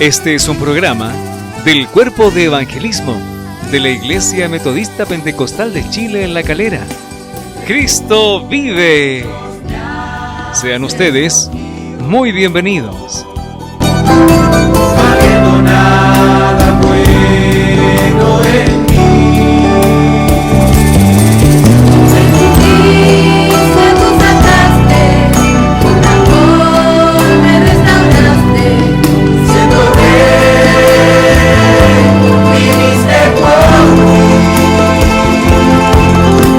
Este es un programa del Cuerpo de Evangelismo de la Iglesia Metodista Pentecostal de Chile en La Calera. ¡Cristo vive! Sean ustedes muy bienvenidos. Habiendo nada bueno en mí, sentiste, tú sacaste, con amor me restauraste, siendo rey, viniste por mí,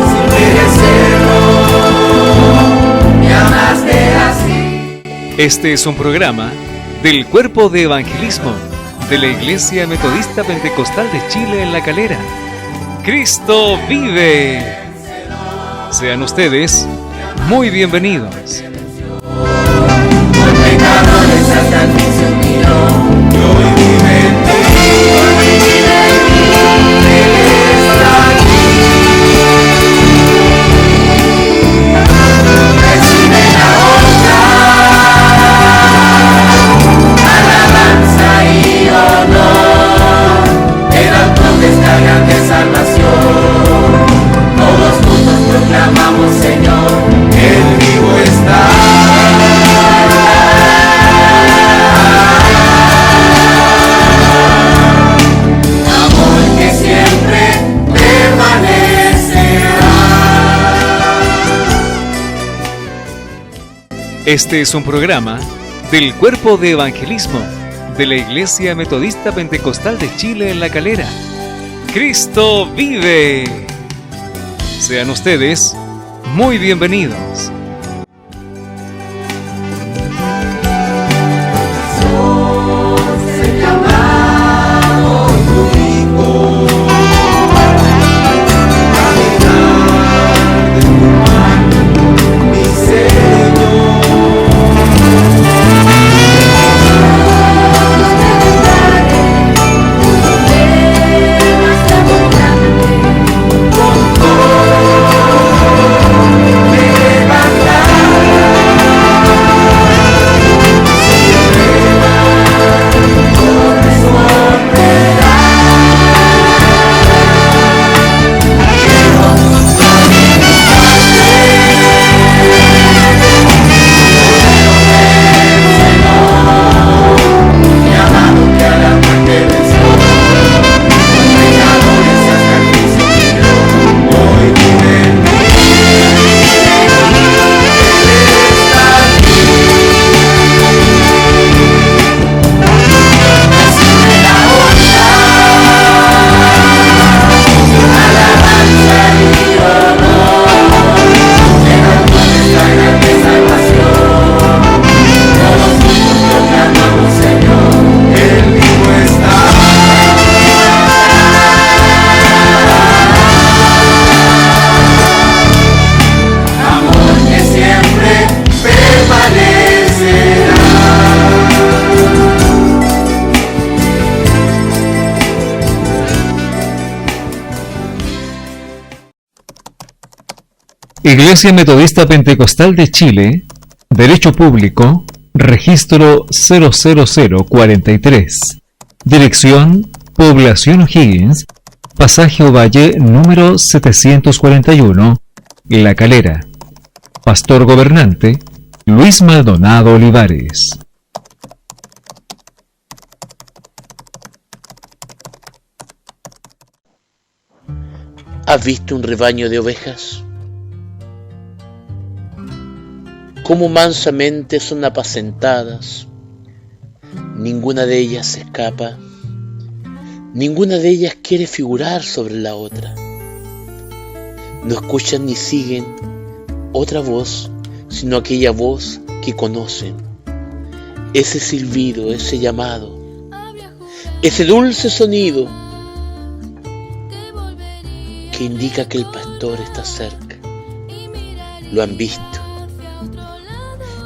sin merecerlo, me amaste así. Este es un programa del Cuerpo de Evangelismo de la Iglesia Metodista Pentecostal de Chile en La Calera. ¡Cristo vive! Sean ustedes muy bienvenidos. Por pecadores hasta el juicio mío, y hoy vive en ti. Él está aquí. Recibe la honra, alabanza y honor, el autor de esta grande salvación. Todos juntos proclamamos, Señor, Él vivo está. Amor que siempre permanecerá. Este es un programa del Cuerpo de Evangelismo de la Iglesia Metodista Pentecostal de Chile en La Calera. ¡Cristo vive! Sean ustedes muy bienvenidos. Sos el llamado tu hijo, caminar de tu mano, mi Señor. Con todo me levantará, sin prueba corresponderá. Mi amado que a la muerte venció, los pecadores hasta el juicio mío, hoy vive en mí. Él está aquí. Recibe la honra, alabanza y honor, el autor de esta grande salvación. Todos juntos proclamamos, Señor, Él vivo está. Amor que siempre permanecerá. Iglesia Metodista Pentecostal de Chile, Derecho Público, Registro 00043. Dirección: Población O'Higgins, Pasaje Ovalle número 741, La Calera. Pastor Gobernante: Luis Maldonado Olivares. ¿Has visto un rebaño de ovejas? Cómo mansamente son apacentadas. Ninguna de ellas se escapa. Ninguna de ellas quiere figurar sobre la otra. No escuchan ni siguen otra voz, sino aquella voz que conocen. Ese silbido, ese llamado, ese dulce sonido que indica que el pastor está cerca. Lo han visto.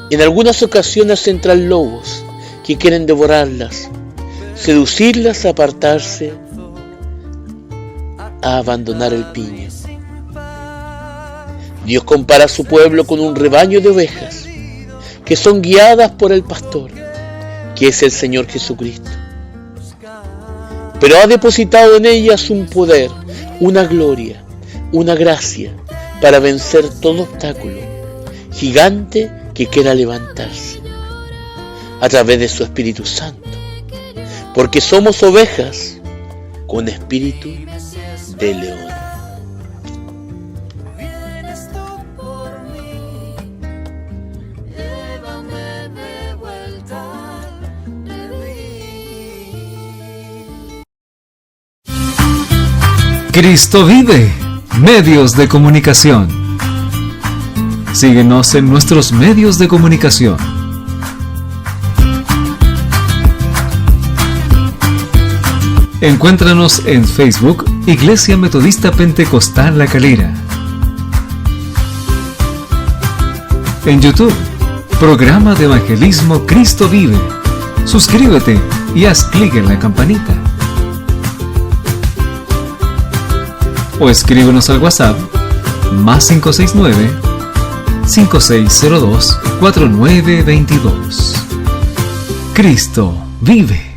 En algunas ocasiones entran lobos que quieren devorarlas, seducirlas a apartarse, a abandonar el piño. Dios compara a su pueblo con un rebaño de ovejas que son guiadas por el pastor, que es el Señor Jesucristo. pero ha depositado en ellas un poder, una gloria, una gracia para vencer todo obstáculo gigante que quiera levantarse a través de su Espíritu Santo, porque somos ovejas con espíritu de león. Vienes tú por mí, llévame de vuelta al redil. Cristo vive. Medios de comunicación. Síguenos en nuestros medios de comunicación. Encuéntranos en Facebook, Iglesia Metodista Pentecostal La Calera. En YouTube, Programa de Evangelismo Cristo Vive. Suscríbete y haz clic en la campanita. O escríbenos al WhatsApp más 569-5602-4922. Cristo vive.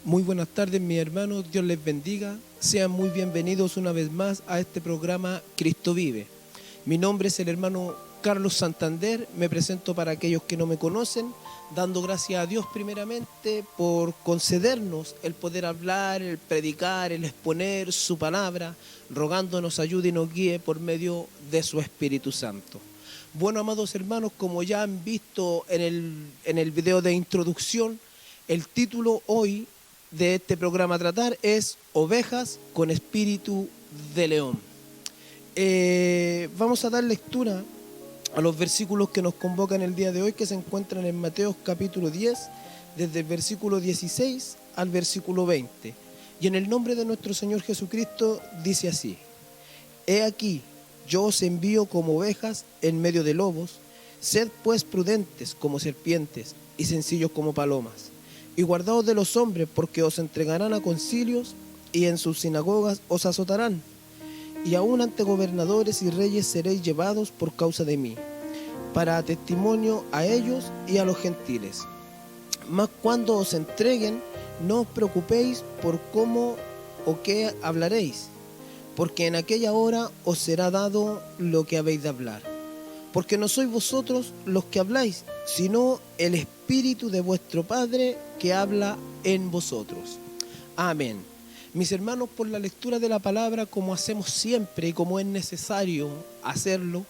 Muy buenas tardes, mis hermanos, Dios les bendiga. Sean muy bienvenidos una vez más a este programa Cristo Vive. Mi nombre es el hermano Carlos Santander, me presento para aquellos que no me conocen, dando gracias a Dios primeramente por concedernos el poder hablar, el predicar, el exponer su palabra, rogándonos ayude y nos guíe por medio de su Espíritu Santo. Bueno, amados hermanos, como ya han visto en el video de introducción, el título hoy de este programa a tratar es Ovejas con espíritu de león. Vamos a dar lectura a los versículos que nos convocan el día de hoy, que se encuentran en Mateo capítulo 10, desde el versículo 16 al versículo 20. Y en el nombre de nuestro Señor Jesucristo dice así: He aquí, yo os envío como ovejas en medio de lobos, sed pues prudentes como serpientes y sencillos como palomas. Y guardaos de los hombres, porque os entregarán a concilios, y en sus sinagogas os azotarán. Y aún ante gobernadores y reyes seréis llevados por causa de mí, para testimonio a ellos y a los gentiles. Mas cuando os entreguen, no os preocupéis por cómo o qué hablaréis, porque en aquella hora os será dado lo que habéis de hablar. Porque no sois vosotros los que habláis, sino el Espíritu de vuestro Padre que habla en vosotros. Amén. Mis hermanos, por la lectura de la palabra, como hacemos siempre y como es necesario hacerlo,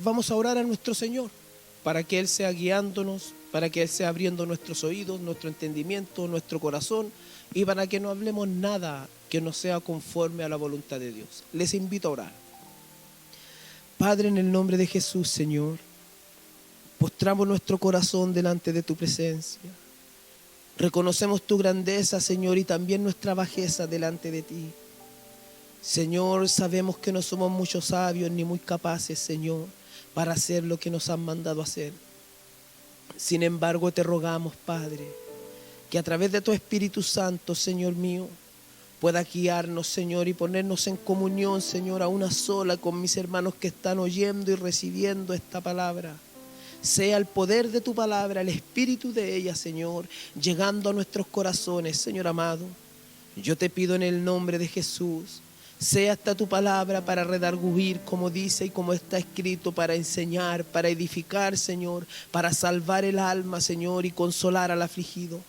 vamos a orar a nuestro Señor para que Él sea guiándonos, para que Él sea abriendo nuestros oídos, nuestro entendimiento, nuestro corazón, y para que no hablemos nada que no sea conforme a la voluntad de Dios. Les invito a orar. Padre, en el nombre de Jesús, Señor, postramos nuestro corazón delante de tu presencia. Reconocemos tu grandeza, Señor, y también nuestra bajeza delante de ti. Señor, sabemos que no somos muchos sabios ni muy capaces, Señor, para hacer lo que nos han mandado hacer. Sin embargo, te rogamos, Padre, que a través de tu Espíritu Santo, Señor mío, pueda guiarnos, Señor, y ponernos en comunión, Señor, a una sola con mis hermanos que están oyendo y recibiendo esta palabra. Sea el poder de tu palabra, el espíritu de ella, Señor, llegando a nuestros corazones, Señor amado. Yo te pido en el nombre de Jesús, sea esta tu palabra para redarguir, como dice y como está escrito, para enseñar, para edificar, Señor, para salvar el alma, Señor, y consolar al afligido.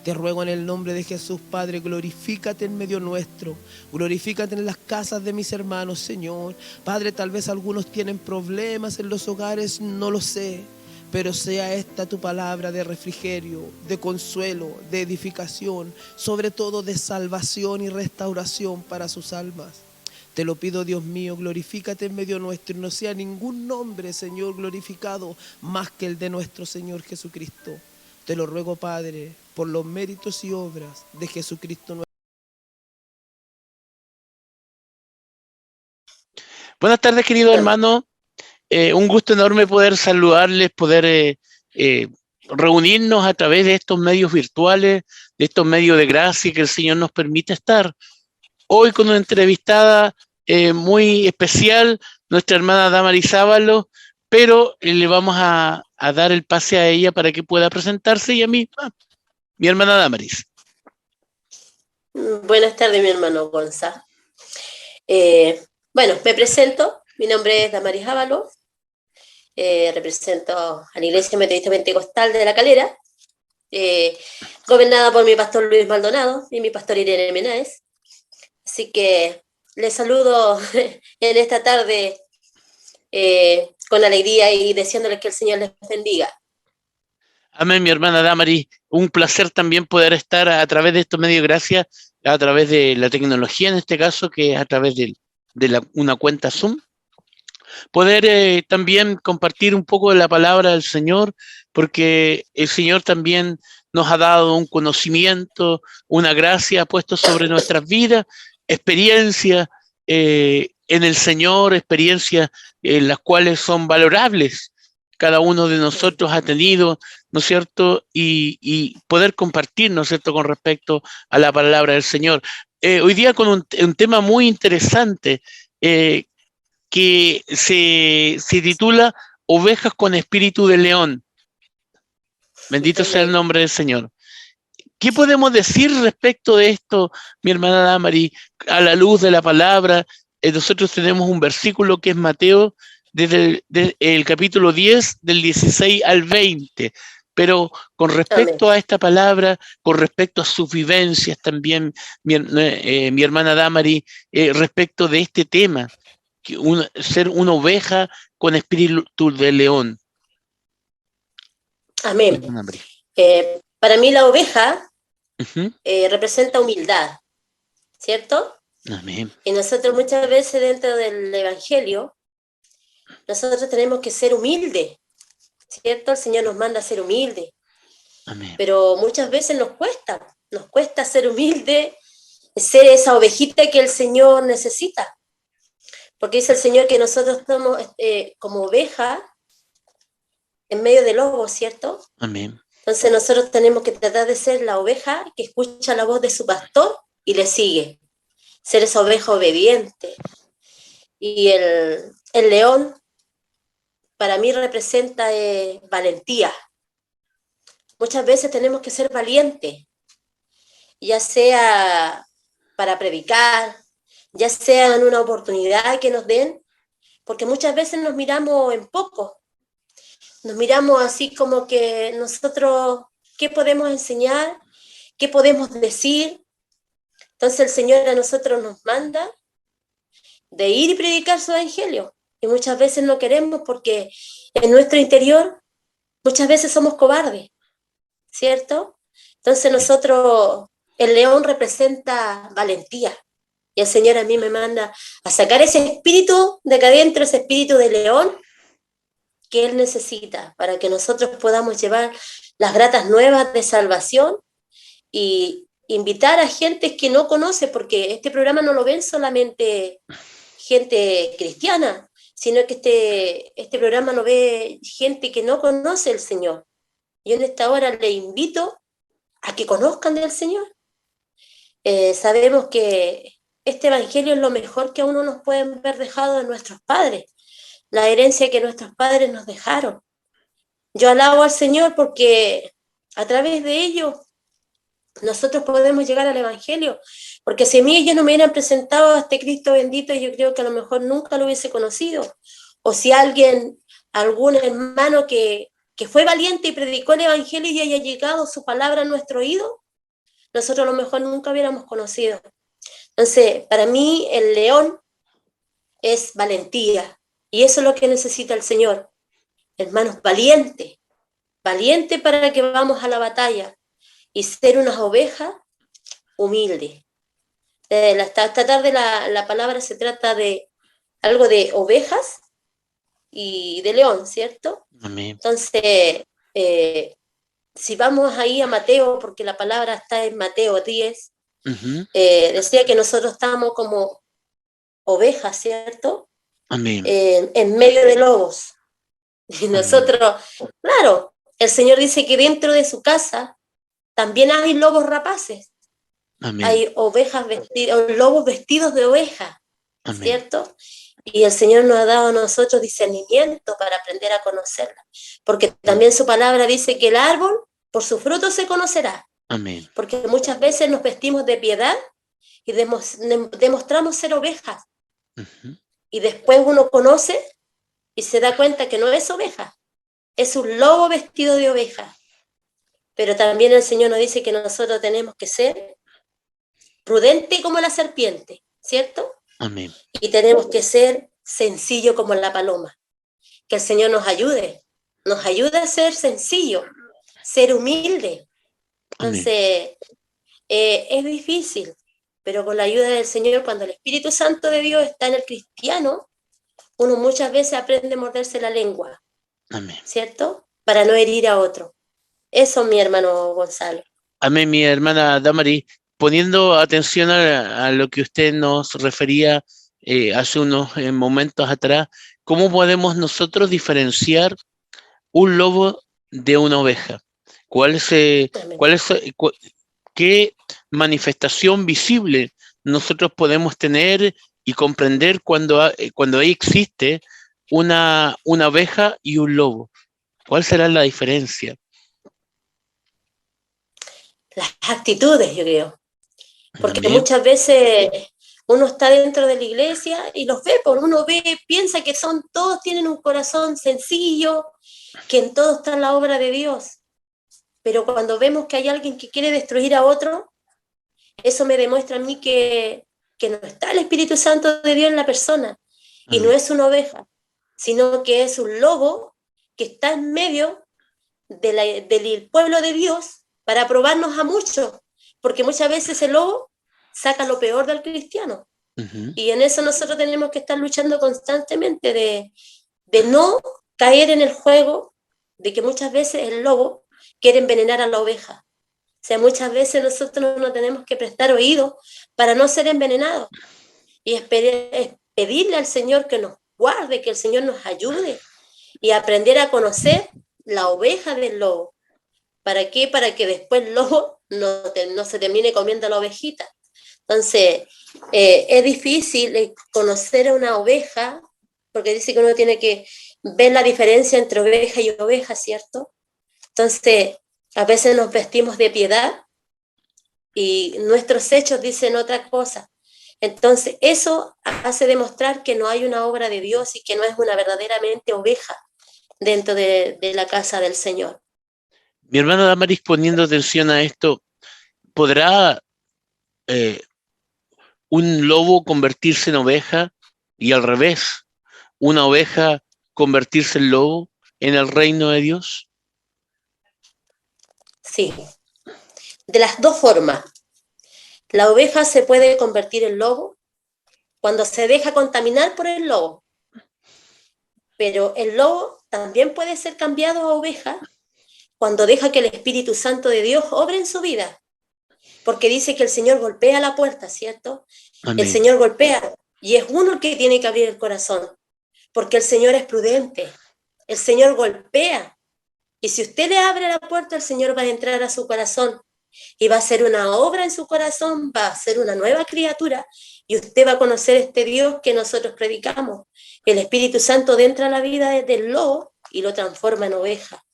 Te ruego en el nombre de Jesús, Padre, glorifícate en medio nuestro, glorifícate en las casas de mis hermanos, Señor. Padre, tal vez algunos tienen problemas en los hogares, no lo sé, pero sea esta tu palabra de refrigerio, de consuelo, de edificación, sobre todo de salvación y restauración para sus almas. Te lo pido, Dios mío, glorifícate en medio nuestro y no sea ningún nombre, Señor, glorificado más que el de nuestro Señor Jesucristo. Te lo ruego, Padre, por los méritos y obras de Jesucristo nuestro. Buenas tardes, querido hermano. Un gusto enorme poder saludarles, poder reunirnos a través de estos medios virtuales, de estos medios de gracia que el Señor nos permite estar. Hoy con una entrevistada muy especial, nuestra hermana Damaris Ábalos, pero le vamos a dar el pase a ella para que pueda presentarse y a mí, mi hermana Damaris. Buenas tardes, mi hermano Gonza. Bueno, me presento. Mi nombre es Damaris Ábalos. Represento a la Iglesia Metodista Pentecostal de La Calera, gobernada por mi pastor Luis Maldonado y mi pastor Irene Menáez. Así que les saludo en esta tarde con alegría y deseándoles que el Señor les bendiga. Amén, mi hermana Damaris. Un placer también poder estar a través de estos medios, gracias a través de la tecnología, en este caso, que es a través de una cuenta Zoom. Poder también compartir un poco de la palabra del Señor, porque el Señor también nos ha dado un conocimiento, una gracia, ha puesto sobre nuestras vidas, experiencias en el Señor, experiencias en las cuales son valorables. Cada uno de nosotros ha tenido, ¿no es cierto? Y poder compartir, ¿no es cierto?, con respecto a la palabra del Señor. Hoy día con un tema muy interesante, que se titula Ovejas con espíritu de león. Bendito sea el nombre del Señor. ¿Qué podemos decir respecto de esto, mi hermana Damaris, a la luz de la palabra? Nosotros tenemos un versículo que es Mateo, desde el capítulo 10, del 16 al 20, pero con respecto Amén. a esta palabra, con respecto a sus vivencias también, mi hermana Damaris, respecto de este tema, ser una oveja con espíritu de león. Amén. Para mí la oveja representa humildad, ¿cierto? Amén. Y nosotros muchas veces dentro del Evangelio, nosotros tenemos que ser humildes, ¿cierto? El Señor nos manda a ser humildes. Amén. Pero muchas veces nos cuesta ser humilde, ser esa ovejita que el Señor necesita. Porque dice el Señor que nosotros somos como oveja en medio de lobos, ¿cierto? Amén. Entonces nosotros tenemos que tratar de ser la oveja que escucha la voz de su pastor y le sigue. Ser esa oveja obediente. Y el león para mí representa valentía. Muchas veces tenemos que ser valientes, ya sea para predicar, ya sea en una oportunidad que nos den, porque muchas veces nos miramos en poco, nos miramos así como que nosotros, ¿qué podemos enseñar? ¿Qué podemos decir? Entonces el Señor a nosotros nos manda de ir y predicar su evangelio, y muchas veces no queremos porque en nuestro interior muchas veces somos cobardes, ¿cierto? Entonces nosotros, el león representa valentía. Y el Señor a mí me manda a sacar ese espíritu de acá adentro, ese espíritu de león que Él necesita para que nosotros podamos llevar las gratas nuevas de salvación y invitar a gente que no conoce, porque este programa no lo ven solamente gente cristiana, sino que este programa lo ve gente que no conoce el Señor. Yo en esta hora le invito a que conozcan del Señor. Sabemos que este evangelio es lo mejor que a uno nos pueden ver dejado de nuestros padres, la herencia que nuestros padres nos dejaron. Yo alabo al Señor porque a través de ello nosotros podemos llegar al evangelio, porque si a mí ellos no me hubieran presentado a este Cristo bendito, yo creo que a lo mejor nunca lo hubiese conocido. O si algún hermano que fue valiente y predicó el evangelio y haya llegado su palabra a nuestro oído, nosotros a lo mejor nunca hubiéramos conocido. Entonces, para mí el león es valentía, y eso es lo que necesita el Señor. Hermanos, valiente para que vamos a la batalla y ser unas ovejas humildes. Esta tarde la palabra se trata de algo de ovejas y de león, ¿cierto? Amén. Entonces, si vamos ahí a Mateo, porque la palabra está en Mateo 10, Ujú. decía que nosotros estamos como ovejas, ¿cierto? Amén. En medio de lobos. Y nosotros, claro, el Señor dice que dentro de su casa también hay lobos rapaces, Amén. hay ovejas vestidas, lobos vestidos de oveja, Amén. ¿cierto? Y el Señor nos ha dado a nosotros discernimiento para aprender a conocerla, porque también su palabra dice que el árbol por su fruto se conocerá, Amén. porque muchas veces nos vestimos de piedad y demostramos ser ovejas, Ujú. y después uno conoce y se da cuenta que no es oveja, es un lobo vestido de oveja. Pero también el Señor nos dice que nosotros tenemos que ser prudentes como la serpiente, ¿cierto? Amén. Y tenemos que ser sencillo como la paloma. Que el Señor nos ayude a ser sencillo, ser humilde. Amén. Entonces, es difícil, pero con la ayuda del Señor, cuando el Espíritu Santo de Dios está en el cristiano, uno muchas veces aprende a morderse la lengua, Amén. ¿cierto? Para no herir a otro. Eso, mi hermano Gonzalo. Amén, mi hermana Damari, poniendo atención a lo que usted nos refería hace unos momentos atrás, ¿cómo podemos nosotros diferenciar un lobo de una oveja? ¿Cuál es, Amén. cuál es, qué manifestación visible nosotros podemos tener y comprender cuando ahí existe una oveja y un lobo? ¿Cuál será la diferencia? Las actitudes, yo creo. Porque Amén. muchas veces uno está dentro de la iglesia y los ve, por uno ve, piensa que todos tienen un corazón sencillo, que en todo está la obra de Dios. Pero cuando vemos que hay alguien que quiere destruir a otro, eso me demuestra a mí que no está el Espíritu Santo de Dios en la persona. Y no Amén. es una oveja, sino que es un lobo que está en medio del pueblo de Dios para probarnos a muchos. Porque muchas veces el lobo saca lo peor del cristiano. Ujú. Y en eso nosotros tenemos que estar luchando constantemente de no caer en el juego de que muchas veces el lobo quiere envenenar a la oveja. O sea, muchas veces nosotros no tenemos que prestar oído para no ser envenenados. Y es pedirle al Señor que nos guarde, que el Señor nos ayude y aprender a conocer la oveja del lobo. ¿Para qué? Para que después el lobo no se termine comiendo la ovejita. Entonces, es difícil conocer a una oveja, porque dice que uno tiene que ver la diferencia entre oveja y oveja, ¿cierto? Entonces, a veces nos vestimos de piedad y nuestros hechos dicen otra cosa. Entonces, eso hace demostrar que no hay una obra de Dios y que no es una verdaderamente oveja dentro de la casa del Señor. Mi hermana Damaris, poniendo atención a esto, ¿podrá un lobo convertirse en oveja y al revés, una oveja convertirse en lobo en el reino de Dios? Sí, de las dos formas. La oveja se puede convertir en lobo cuando se deja contaminar por el lobo, pero el lobo también puede ser cambiado a oveja cuando deja que el Espíritu Santo de Dios obre en su vida, porque dice que el Señor golpea la puerta, ¿cierto? El Amén. Señor golpea y es uno el que tiene que abrir el corazón, porque el Señor es prudente, el Señor golpea, y si usted le abre la puerta, el Señor va a entrar a su corazón y va a hacer una obra en su corazón, va a ser una nueva criatura y usted va a conocer este Dios que nosotros predicamos. El Espíritu Santo entra a la vida del lobo y lo transforma en oveja.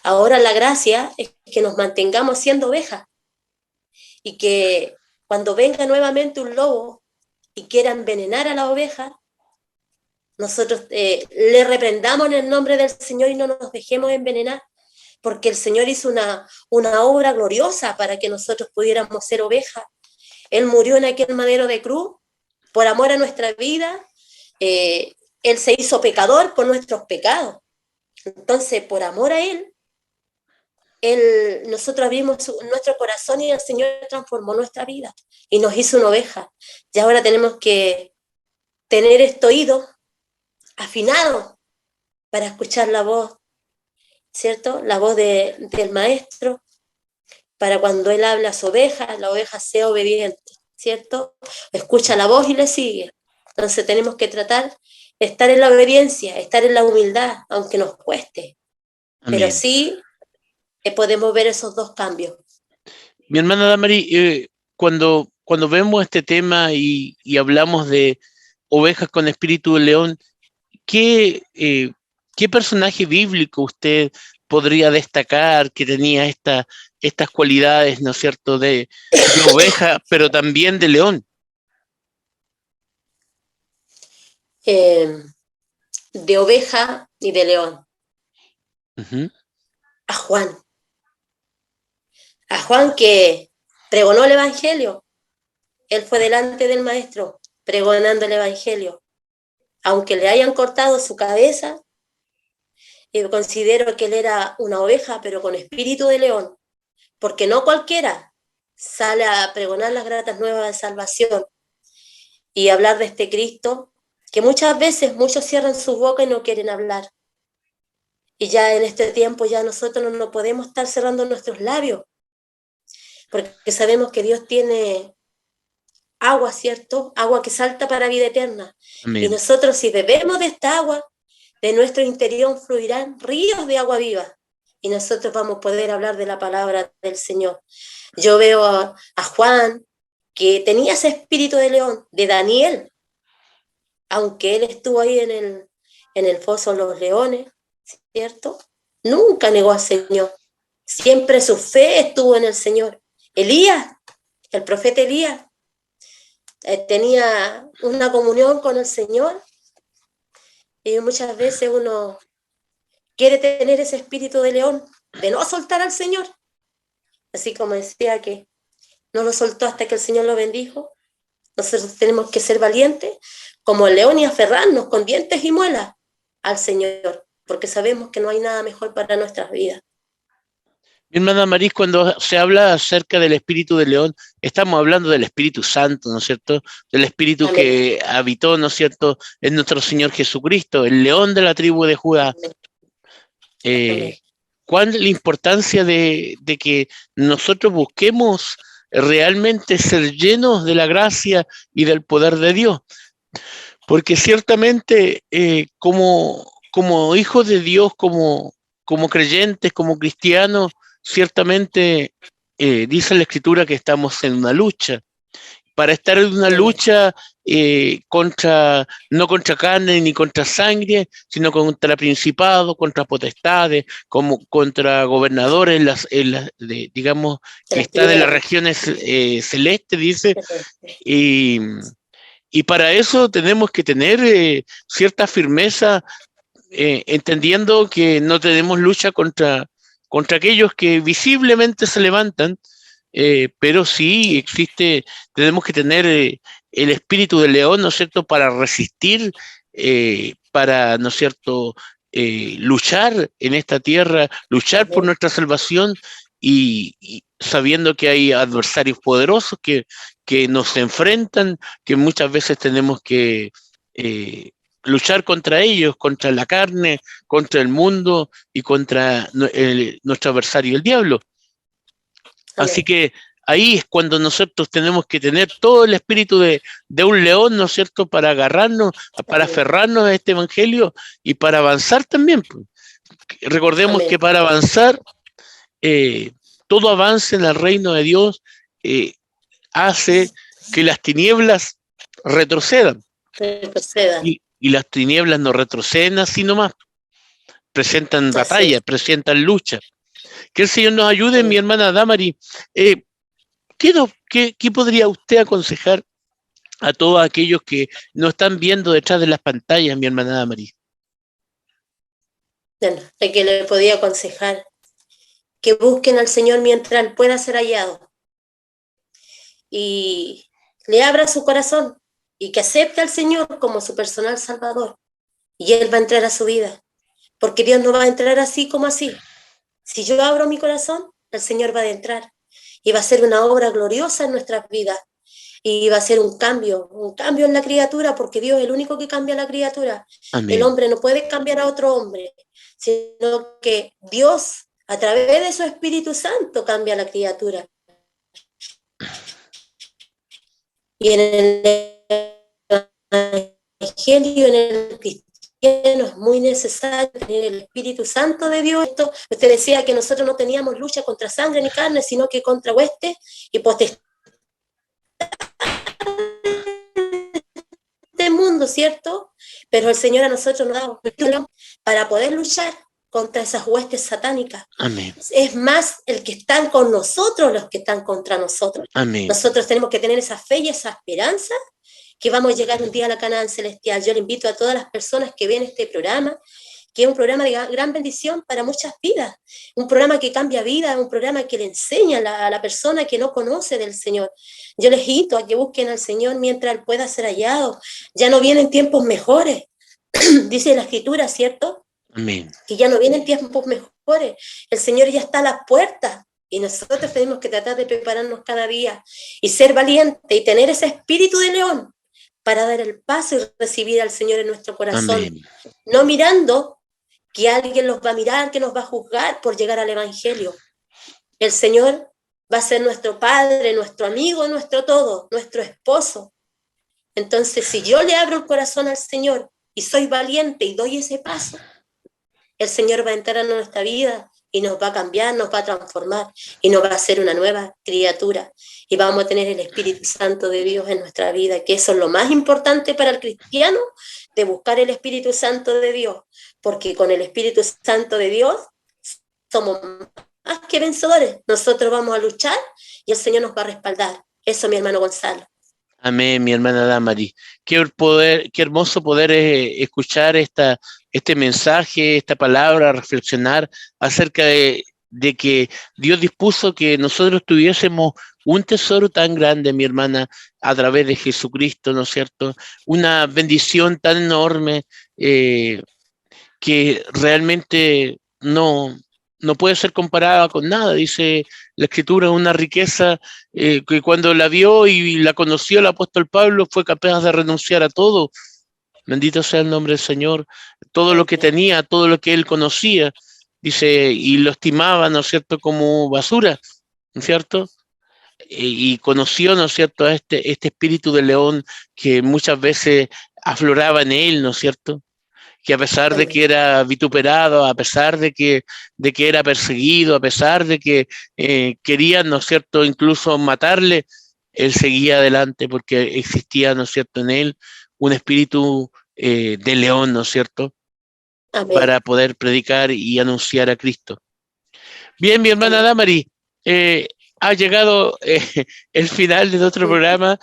Ahora la gracia es que nos mantengamos siendo ovejas y que cuando venga nuevamente un lobo y quiera envenenar a la oveja, nosotros le reprendamos en el nombre del Señor y no nos dejemos envenenar, porque el Señor hizo una obra gloriosa para que nosotros pudiéramos ser ovejas. Él murió en aquel madero de cruz por amor a nuestra vida. Él se hizo pecador por nuestros pecados. Entonces, por amor a nosotros abrimos nuestro corazón y el Señor transformó nuestra vida y nos hizo una oveja. Y ahora tenemos que tener este oído afinado para escuchar la voz ¿cierto? La voz del maestro, para cuando él habla a su oveja, la oveja sea obediente, ¿cierto? Escucha la voz y le sigue. Entonces tenemos que tratar de estar en la obediencia, estar en la humildad, aunque nos cueste, pero Amén. sí podemos ver esos dos cambios. Mi hermana Damari, cuando vemos este tema y hablamos de ovejas con espíritu de león, ¿qué personaje bíblico usted podría destacar que tenía estas cualidades, ¿no es cierto?, de oveja, pero también de león? De oveja y de león. Ujú. A Juan que pregonó el Evangelio, él fue delante del maestro pregonando el Evangelio. Aunque le hayan cortado su cabeza, yo considero que él era una oveja, pero con espíritu de león, porque no cualquiera sale a pregonar las gratas nuevas de salvación y hablar de este Cristo, que muchas veces muchos cierran su boca y no quieren hablar. Y ya en este tiempo ya nosotros no podemos estar cerrando nuestros labios, porque sabemos que Dios tiene agua, ¿cierto? Agua que salta para vida eterna. Y Amén. nosotros si bebemos de esta agua, de nuestro interior fluirán ríos de agua viva. Y nosotros vamos a poder hablar de la palabra del Señor. Yo veo a Juan, que tenía ese espíritu de león, de Daniel, aunque él estuvo ahí en el foso de los leones, ¿cierto? Nunca negó al Señor. Siempre su fe estuvo en el Señor. Elías, el profeta Elías, tenía una comunión con el Señor, y muchas veces uno quiere tener ese espíritu de león, de no soltar al Señor, así como decía que no lo soltó hasta que el Señor lo bendijo. Nosotros tenemos que ser valientes como el león y aferrarnos con dientes y muelas al Señor, porque sabemos que no hay nada mejor para nuestras vidas. Mi hermana Maris, cuando se habla acerca del espíritu de león, estamos hablando del Espíritu Santo, ¿no es cierto? Del espíritu Amén. que habitó, ¿no es cierto?, en nuestro Señor Jesucristo, el león de la tribu de Judá. Amén. ¿Cuál es la importancia de que nosotros busquemos realmente ser llenos de la gracia y del poder de Dios? Porque ciertamente como hijos de Dios, como creyentes, como cristianos, ciertamente dice la Escritura que estamos en una lucha. Para estar en una lucha no contra carne ni contra sangre, sino contra principados, contra potestades, como contra gobernadores, digamos, que están en las regiones celestes, dice, y para eso tenemos que tener cierta firmeza, entendiendo que no tenemos lucha contra aquellos que visiblemente se levantan, pero sí tenemos que tener el espíritu del león, ¿no es cierto?, para resistir, para, ¿no es cierto?, luchar en esta tierra, luchar por nuestra salvación y sabiendo que hay adversarios poderosos que nos enfrentan, que muchas veces tenemos que luchar contra ellos, contra la carne, contra el mundo y contra nuestro adversario, el diablo. Así que ahí es cuando nosotros tenemos que tener todo el espíritu de un león, ¿no es cierto?, para agarrarnos, para aferrarnos a este evangelio y para avanzar también. Recordemos Amén. que para avanzar, todo avance en el reino de Dios hace que las tinieblas retrocedan. Y las tinieblas no retroceden así nomás, presentan batallas, presentan lucha. Que el Señor nos ayude, mi hermana Damari. ¿Qué podría usted aconsejar a todos aquellos que nos están viendo detrás de las pantallas, mi hermana Damari? Bueno, de que le podía aconsejar que busquen al Señor mientras Él pueda ser hallado y le abra su corazón y que acepte al Señor como su personal salvador, y Él va a entrar a su vida, porque Dios no va a entrar así como así. Si yo abro mi corazón, el Señor va a entrar y va a ser una obra gloriosa en nuestras vidas, y va a ser un cambio en la criatura, porque Dios es el único que cambia a la criatura. Amén. El hombre no puede cambiar a otro hombre, sino que Dios, a través de su Espíritu Santo, cambia a la criatura. Y en el Evangelio, en el cristiano, es muy necesario tener el Espíritu Santo de Dios. Esto, usted decía que nosotros no teníamos lucha contra sangre ni carne, sino que contra huestes y potestades del mundo, ¿cierto? Pero el Señor a nosotros nos da para poder luchar contra esas huestes satánicas. Amén. Es más el que están con nosotros los que están contra nosotros. Amén. Nosotros tenemos que tener esa fe y esa esperanza que vamos a llegar un día a la Canaán celestial. Yo le invito a todas las personas que ven este programa, que es un programa de gran bendición para muchas vidas, un programa que cambia vidas, un programa que le enseña a la persona que no conoce del Señor. Yo les invito a que busquen al Señor mientras Él pueda ser hallado. Ya no vienen tiempos mejores, dice la Escritura, ¿cierto? Amén. Que ya no vienen tiempos mejores. El Señor ya está a las puertas y nosotros tenemos que tratar de prepararnos cada día y ser valientes y tener ese espíritu de león para dar el paso y recibir al Señor en nuestro corazón. Amén. No mirando que alguien los va a mirar, que nos va a juzgar por llegar al Evangelio. El Señor va a ser nuestro Padre, nuestro amigo, nuestro todo, nuestro esposo. Entonces, si yo le abro el corazón al Señor y soy valiente y doy ese paso, el Señor va a entrar en nuestra vida y nos va a cambiar, nos va a transformar y nos va a hacer una nueva criatura. Y vamos a tener el Espíritu Santo de Dios en nuestra vida, que eso es lo más importante para el cristiano, de buscar el Espíritu Santo de Dios, porque con el Espíritu Santo de Dios somos más que vencedores. Nosotros vamos a luchar y el Señor nos va a respaldar. Eso, mi hermano Gonzalo. Amén, mi hermana Damari. Qué hermoso poder escuchar este mensaje, esta palabra, reflexionar acerca de que Dios dispuso que nosotros tuviésemos un tesoro tan grande, mi hermana, a través de Jesucristo, ¿no es cierto? Una bendición tan enorme que realmente no puede ser comparada con nada. Dice la Escritura, una riqueza que cuando la vio y la conoció el apóstol Pablo fue capaz de renunciar a todo. Bendito sea el nombre del Señor. Todo lo que tenía, todo lo que él conocía, dice, y lo estimaba, ¿no es cierto?, como basura, ¿no es cierto? Y conoció, ¿no es cierto?, a este espíritu de león que muchas veces afloraba en él, ¿no es cierto?, que a pesar de que era vituperado, a pesar de que era perseguido, a pesar de que querían, ¿no es cierto?, incluso matarle, él seguía adelante porque existía, ¿no es cierto?, en él un espíritu de león, ¿no es cierto?, Amén. para poder predicar y anunciar a Cristo. Bien, mi hermana Damari, ha llegado el final de nuestro programa,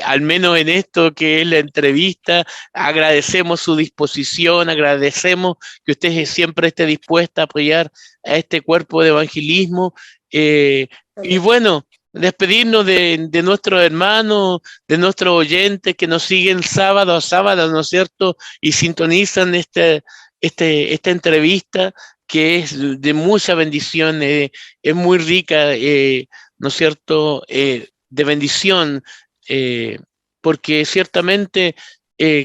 al menos en esto que es la entrevista. Agradecemos su disposición, agradecemos que usted siempre esté dispuesta a apoyar a este cuerpo de evangelismo. Y bueno, despedirnos de nuestros hermanos, de nuestros oyentes que nos siguen sábado a sábado, ¿no es cierto?, y sintonizan esta entrevista, que es de mucha bendición, es muy rica, ¿no es cierto?, de bendición, porque ciertamente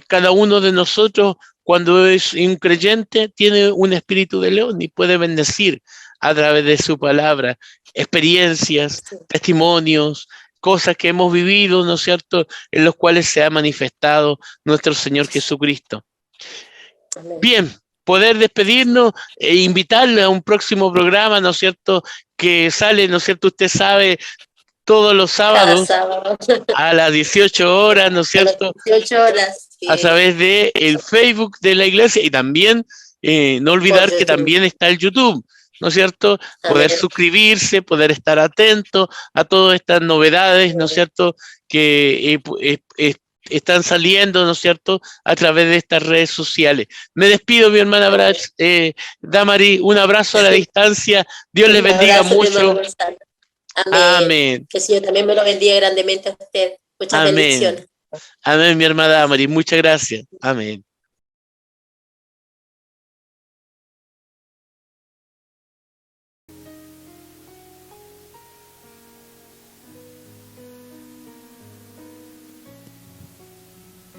cada uno de nosotros, cuando es un creyente, tiene un espíritu de león y puede bendecir a través de su palabra, experiencias, testimonios, cosas que hemos vivido, ¿no es cierto?, en los cuales se ha manifestado nuestro Señor Jesucristo. Amén. Bien, poder despedirnos e invitarle a un próximo programa, ¿no es cierto?, que sale, ¿no es cierto?, usted sabe, todos los Cada sábados sábado, a las 18 horas, ¿no es a las cierto?, 18 horas. Sí. a través de el Facebook de la iglesia, y también no olvidar Por que YouTube. también está el YouTube, ¿no es cierto?, poder Amén. suscribirse, poder estar atento a todas estas novedades, ¿no es cierto?, que están saliendo, ¿no es cierto?, a través de estas redes sociales. Me despido, mi hermana Damari, un abrazo a la distancia, Dios les Un bendiga abrazo, mi hermano mucho. Gonzalo. Amén. Amén, Que el Señor también me lo bendiga grandemente a usted. Muchas amén, bendiciones. amén, mi hermana Damari, muchas gracias, amén.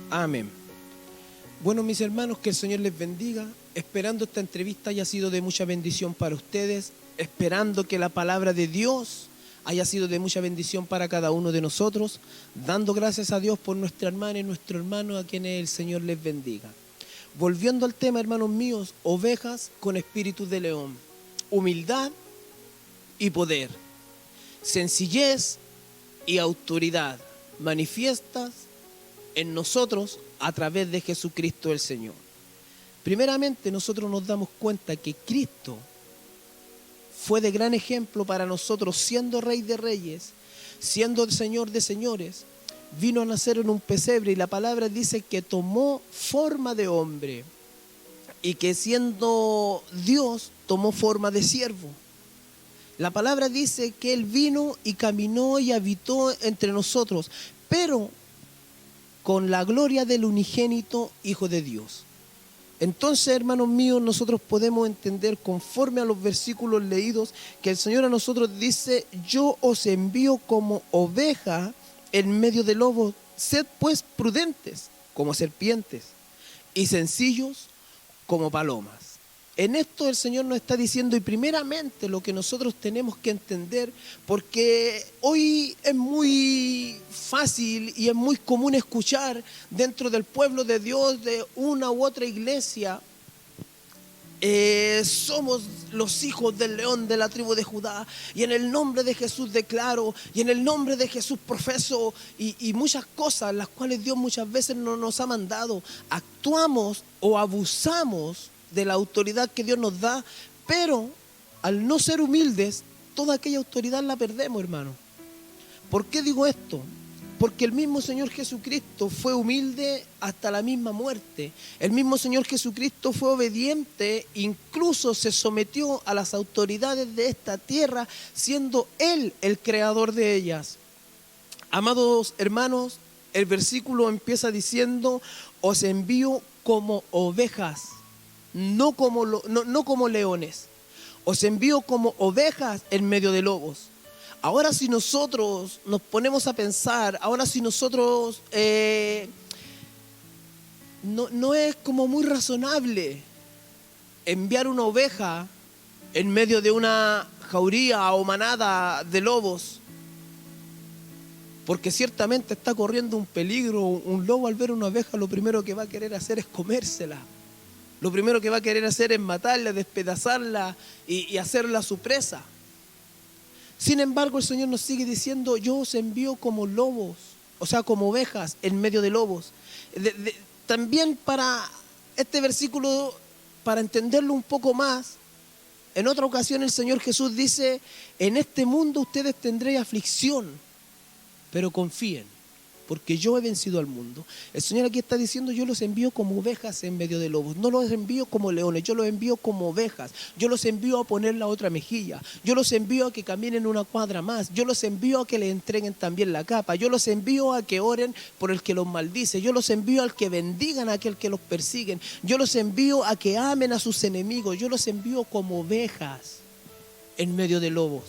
Amén. Bueno, mis hermanos, que el Señor les bendiga. esperando esta entrevista haya sido de mucha bendición para ustedes, esperando que la palabra de Dios haya sido de mucha bendición para cada uno de nosotros, dando gracias a Dios por nuestra hermana y nuestro hermano, a quienes el Señor les bendiga. Volviendo al tema, hermanos míos, ovejas con espíritu de león, humildad y poder, sencillez y autoridad manifiestas en nosotros a través de Jesucristo el Señor. Primeramente, nosotros nos damos cuenta que Cristo fue de gran ejemplo para nosotros, siendo Rey de Reyes, siendo Señor de Señores. Vino a nacer en un pesebre y la palabra dice que tomó forma de hombre y que siendo Dios tomó forma de siervo. La palabra dice que Él vino y caminó y habitó entre nosotros, pero con la gloria del unigénito Hijo de Dios. Entonces, hermanos míos, nosotros podemos entender, conforme a los versículos leídos, que el Señor a nosotros dice: yo os envío como oveja en medio de lobos, sed pues prudentes como serpientes y sencillos como palomas. En esto el Señor nos está diciendo, y primeramente lo que nosotros tenemos que entender, porque hoy es muy fácil y es muy común escuchar dentro del pueblo de Dios, de una u otra iglesia, somos los hijos del león de la tribu de Judá, y en el nombre de Jesús declaro, y en el nombre de Jesús profeso, y muchas cosas las cuales Dios muchas veces no nos ha mandado. Actuamos o abusamos de la autoridad que Dios nos da, pero al no ser humildes, toda aquella autoridad la perdemos, hermano. ¿Por qué digo esto? Porque el mismo Señor Jesucristo fue humilde hasta la misma muerte. El mismo Señor Jesucristo fue obediente, incluso se sometió a las autoridades de esta tierra, siendo Él el creador de ellas. Amados hermanos, el versículo empieza diciendo: os envío como ovejas, no como leones. Os envío como ovejas en medio de lobos. Ahora, si nosotros nos ponemos a pensar, ahora si nosotros no es como muy razonable enviar una oveja en medio de una jauría o manada de lobos, porque ciertamente está corriendo un peligro. Un lobo, al ver una oveja, lo primero que va a querer hacer es comérsela. Lo primero que va a querer hacer es matarla, despedazarla y hacerla su presa. Sin embargo, el Señor nos sigue diciendo: yo os envío como lobos, o sea, como ovejas en medio de lobos. También para este versículo, para entenderlo un poco más, en otra ocasión el Señor Jesús dice: en este mundo ustedes tendréis aflicción, pero confíen, porque yo he vencido al mundo. El Señor aquí está diciendo: yo los envío como ovejas en medio de lobos. No los envío como leones, yo los envío como ovejas. Yo los envío a poner la otra mejilla. Yo los envío a que caminen una cuadra más. Yo los envío a que le entreguen también la capa. Yo los envío a que oren por el que los maldice. Yo los envío a que bendigan a aquel que los persiguen. Yo los envío a que amen a sus enemigos. Yo los envío como ovejas en medio de lobos.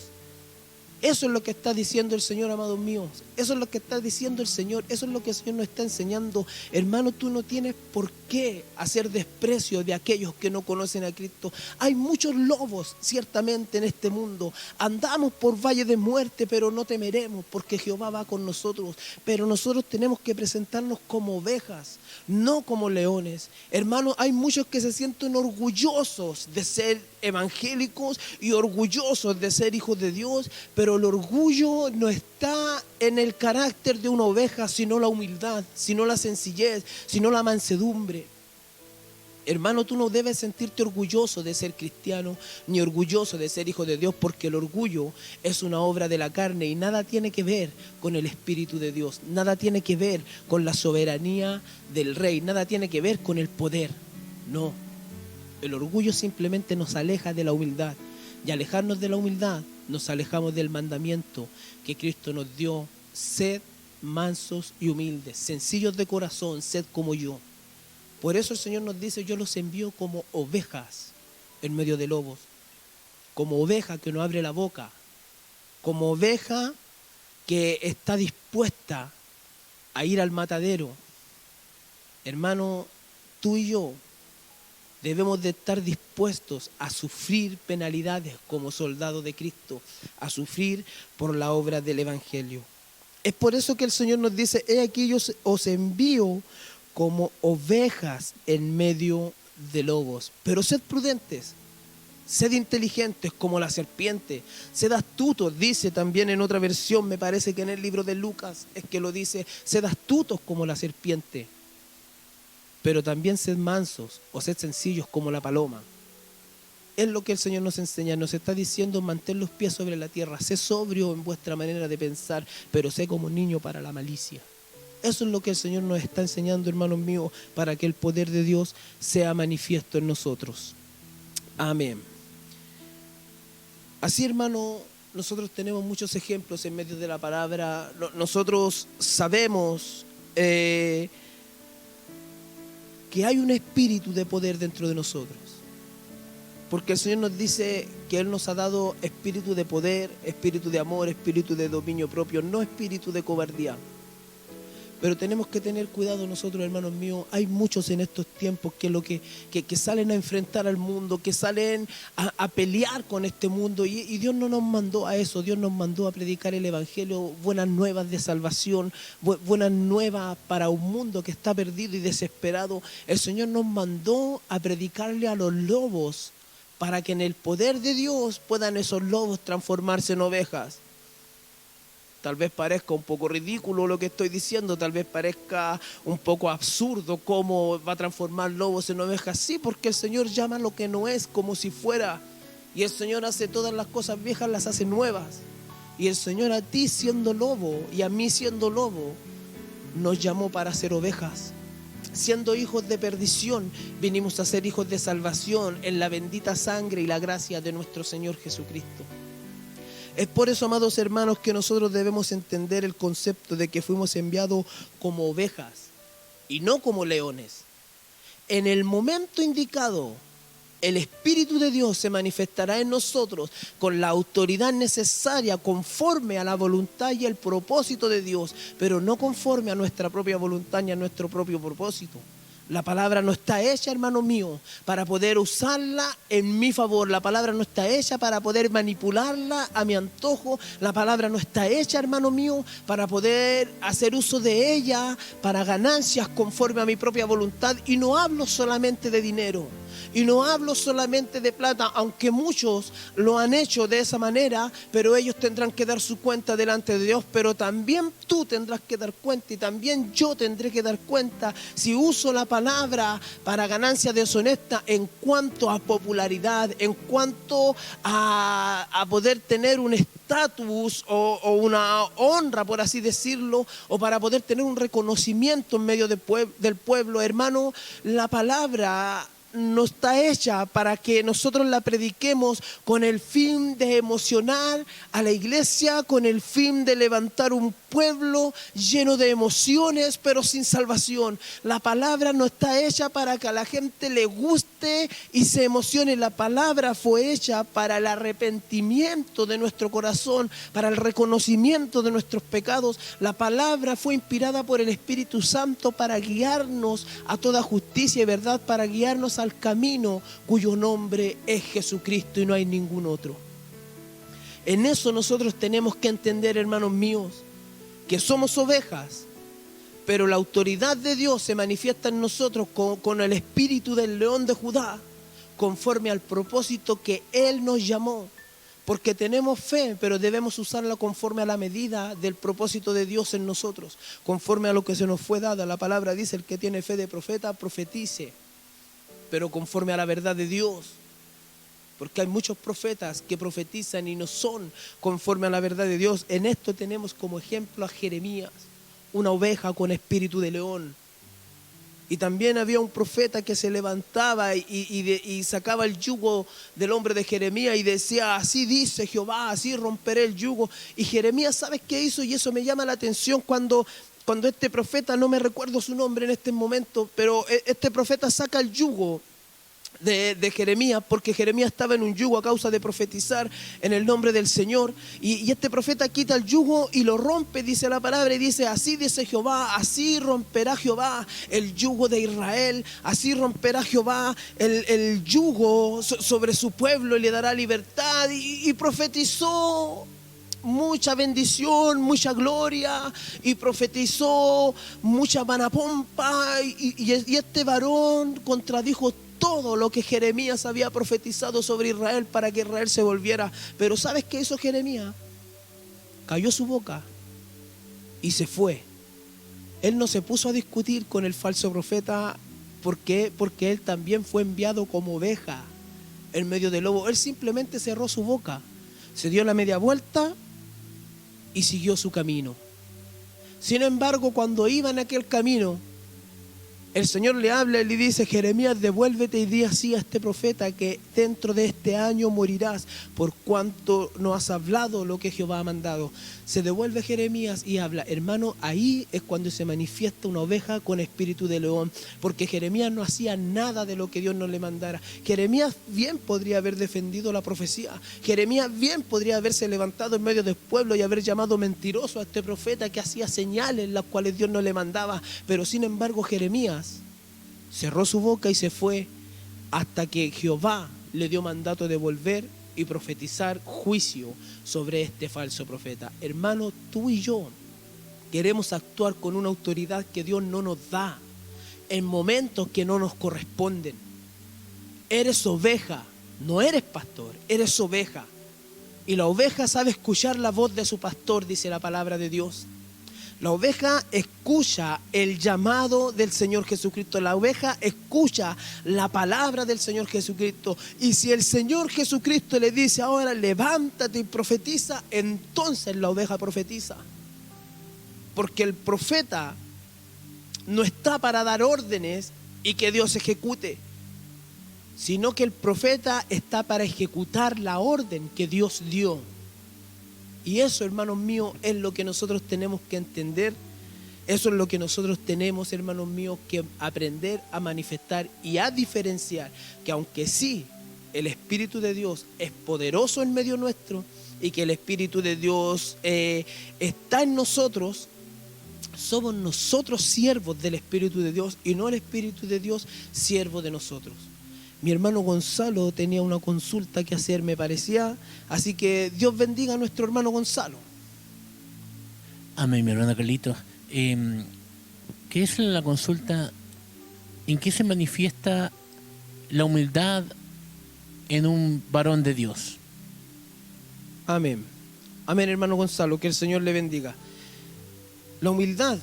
Eso es lo que está diciendo el Señor, amados míos. Eso es lo que está diciendo el Señor. Eso es lo que el Señor nos está enseñando. Hermano, tú no tienes por qué hacer desprecio de aquellos que no conocen a Cristo. Hay muchos lobos, ciertamente, en este mundo. Andamos por valle de muerte, pero no temeremos, porque Jehová va con nosotros. Pero nosotros tenemos que presentarnos como ovejas, no como leones. Hermanos, hay muchos que se sienten orgullosos de ser evangélicos y orgullosos de ser hijos de Dios, pero el orgullo no está en el carácter de una oveja, sino la humildad, sino la sencillez, sino la mansedumbre. Hermano, tú no debes sentirte orgulloso de ser cristiano, ni orgulloso de ser hijo de Dios, porque el orgullo es una obra de la carne y nada tiene que ver con el Espíritu de Dios, nada tiene que ver con la soberanía del Rey, nada tiene que ver con el poder. No, el orgullo simplemente nos aleja de la humildad, y alejarnos de la humildad nos alejamos del mandamiento que Cristo nos dio: sed mansos y humildes, sencillos de corazón, sed como yo. Por eso el Señor nos dice: yo los envío como ovejas en medio de lobos, como oveja que no abre la boca, como oveja que está dispuesta a ir al matadero. Hermano, tú y yo Debemos de estar dispuestos a sufrir penalidades como soldados de Cristo, a sufrir por la obra del Evangelio. Es por eso que el Señor nos dice: he aquí yo os envío como ovejas en medio de lobos. Pero sed prudentes, sed inteligentes como la serpiente, sed astutos, dice también en otra versión, me parece que en el libro de Lucas es que lo dice, sed astutos como la serpiente, pero también sed mansos o sed sencillos como la paloma. Es lo que el Señor nos enseña, nos está diciendo: mantén los pies sobre la tierra, sé sobrio en vuestra manera de pensar, pero sé como niño para la malicia. Eso es lo que el Señor nos está enseñando, hermanos míos, para que el poder de Dios sea manifiesto en nosotros. Amén. Así, hermano, nosotros tenemos muchos ejemplos en medio de la palabra. Nosotros sabemos que hay un espíritu de poder dentro de nosotros. Porque el Señor nos dice que Él nos ha dado espíritu de poder, espíritu de amor, espíritu de dominio propio, no espíritu de cobardía. Pero tenemos que tener cuidado nosotros, hermanos míos. Hay muchos en estos tiempos que salen a enfrentar al mundo, que salen a pelear con este mundo. Y Dios no nos mandó a eso. Dios nos mandó a predicar el Evangelio, buenas nuevas de salvación, buenas nuevas para un mundo que está perdido y desesperado. El Señor nos mandó a predicarle a los lobos para que en el poder de Dios puedan esos lobos transformarse en ovejas. Tal vez parezca un poco ridículo lo que estoy diciendo, tal vez parezca un poco absurdo cómo va a transformar lobos en ovejas. Sí, porque el Señor llama lo que no es como si fuera. Y el Señor hace todas las cosas viejas, las hace nuevas. Y el Señor, a ti siendo lobo y a mí siendo lobo, nos llamó para ser ovejas. Siendo hijos de perdición, vinimos a ser hijos de salvación en la bendita sangre y la gracia de nuestro Señor Jesucristo. Es por eso, amados hermanos, que nosotros debemos entender el concepto de que fuimos enviados como ovejas y no como leones. En el momento indicado, el Espíritu de Dios se manifestará en nosotros con la autoridad necesaria, conforme a la voluntad y el propósito de Dios, pero no conforme a nuestra propia voluntad ni a nuestro propio propósito. La palabra no está hecha, hermano mío, para poder usarla en mi favor. La palabra no está hecha para poder manipularla a mi antojo. La palabra no está hecha, hermano mío, para poder hacer uso de ella para ganancias conforme a mi propia voluntad. Y no hablo solamente de dinero. Y no hablo solamente de plata, aunque muchos lo han hecho de esa manera, pero ellos tendrán que dar su cuenta delante de Dios. Pero también tú tendrás que dar cuenta y también yo tendré que dar cuenta si uso la palabra para ganancia deshonesta en cuanto a popularidad, en cuanto a poder tener un estatus o una honra, por así decirlo, o para poder tener un reconocimiento en medio del pueblo. Hermano, la palabra no está hecha para que nosotros la prediquemos con el fin de emocionar a la iglesia, con el fin de levantar un pueblo lleno de emociones pero sin salvación. La palabra no está hecha para que a la gente le guste y se emocione. La palabra fue hecha para el arrepentimiento de nuestro corazón, para el reconocimiento de nuestros pecados. La palabra fue inspirada por el Espíritu Santo para guiarnos a toda justicia y verdad, para guiarnos al camino cuyo nombre es Jesucristo y no hay ningún otro. En eso nosotros tenemos que entender, hermanos míos, que somos ovejas, pero la autoridad de Dios se manifiesta en nosotros con el espíritu del león de Judá, conforme al propósito que Él nos llamó. Porque tenemos fe, pero debemos usarla conforme a la medida del propósito de Dios en nosotros, conforme a lo que se nos fue dada. La palabra dice: el que tiene fe de profeta, profetice, pero conforme a la verdad de Dios. Porque hay muchos profetas que profetizan y no son conforme a la verdad de Dios. En esto tenemos como ejemplo a Jeremías, una oveja con espíritu de león. Y también había un profeta que se levantaba y sacaba el yugo del hombre de Jeremías y decía: así dice Jehová, así romperé el yugo. Y Jeremías, ¿sabes qué hizo? Y eso me llama la atención cuando este profeta, no me recuerdo su nombre en este momento, pero este profeta saca el yugo de Jeremías, porque Jeremías estaba en un yugo a causa de profetizar en el nombre del Señor, y este profeta quita el yugo y lo rompe, dice la palabra, y dice: así dice Jehová, así romperá Jehová el yugo de Israel, así romperá Jehová el yugo sobre su pueblo y le dará libertad, y profetizó mucha bendición, mucha gloria, y profetizó mucha vanapompa, y este varón contradijo todo lo que Jeremías había profetizado sobre Israel para que Israel se volviera. Pero ¿sabes qué hizo Jeremías? Cayó su boca y se fue. Él no se puso a discutir con el falso profeta. ¿Por qué? Porque él también fue enviado como oveja en medio del lobo. Él simplemente cerró su boca, se dio la media vuelta y siguió su camino. Sin embargo, cuando iba en aquel camino, el Señor le habla y le dice: Jeremías, devuélvete y di así a este profeta que dentro de este año morirás por cuanto no has hablado lo que Jehová ha mandado. Se devuelve Jeremías y habla. Hermano, ahí es cuando se manifiesta una oveja con espíritu de león, porque Jeremías no hacía nada de lo que Dios no le mandara. Jeremías bien podría haber defendido la profecía. Jeremías bien podría haberse levantado en medio del pueblo y haber llamado mentiroso a este profeta que hacía señales las cuales Dios no le mandaba. Pero sin embargo, Jeremías cerró su boca y se fue hasta que Jehová le dio mandato de volver y profetizar juicio sobre este falso profeta. Hermano, tú y yo queremos actuar con una autoridad que Dios no nos da en momentos que no nos corresponden. Eres oveja, no eres pastor, eres oveja. Y la oveja sabe escuchar la voz de su pastor, dice la palabra de Dios. La oveja escucha el llamado del Señor Jesucristo. La oveja escucha la palabra del Señor Jesucristo. Y si el Señor Jesucristo le dice ahora levántate y profetiza, entonces la oveja profetiza. Porque el profeta no está para dar órdenes y que Dios ejecute, sino que el profeta está para ejecutar la orden que Dios dio. Y eso, hermanos míos, es lo que nosotros tenemos que entender. Eso es lo que nosotros tenemos, hermanos míos, que aprender a manifestar y a diferenciar. Que aunque sí, el Espíritu de Dios es poderoso en medio nuestro y que el Espíritu de Dios está en nosotros, somos nosotros siervos del Espíritu de Dios y no el Espíritu de Dios siervo de nosotros. Mi hermano Gonzalo tenía una consulta que hacer, me parecía, así que Dios bendiga a nuestro hermano Gonzalo. Amén, mi hermano Carlito. ¿Qué es la consulta? ¿En qué se manifiesta la humildad en un varón de Dios? Amén. Amén, hermano Gonzalo, que el Señor le bendiga. La humildad,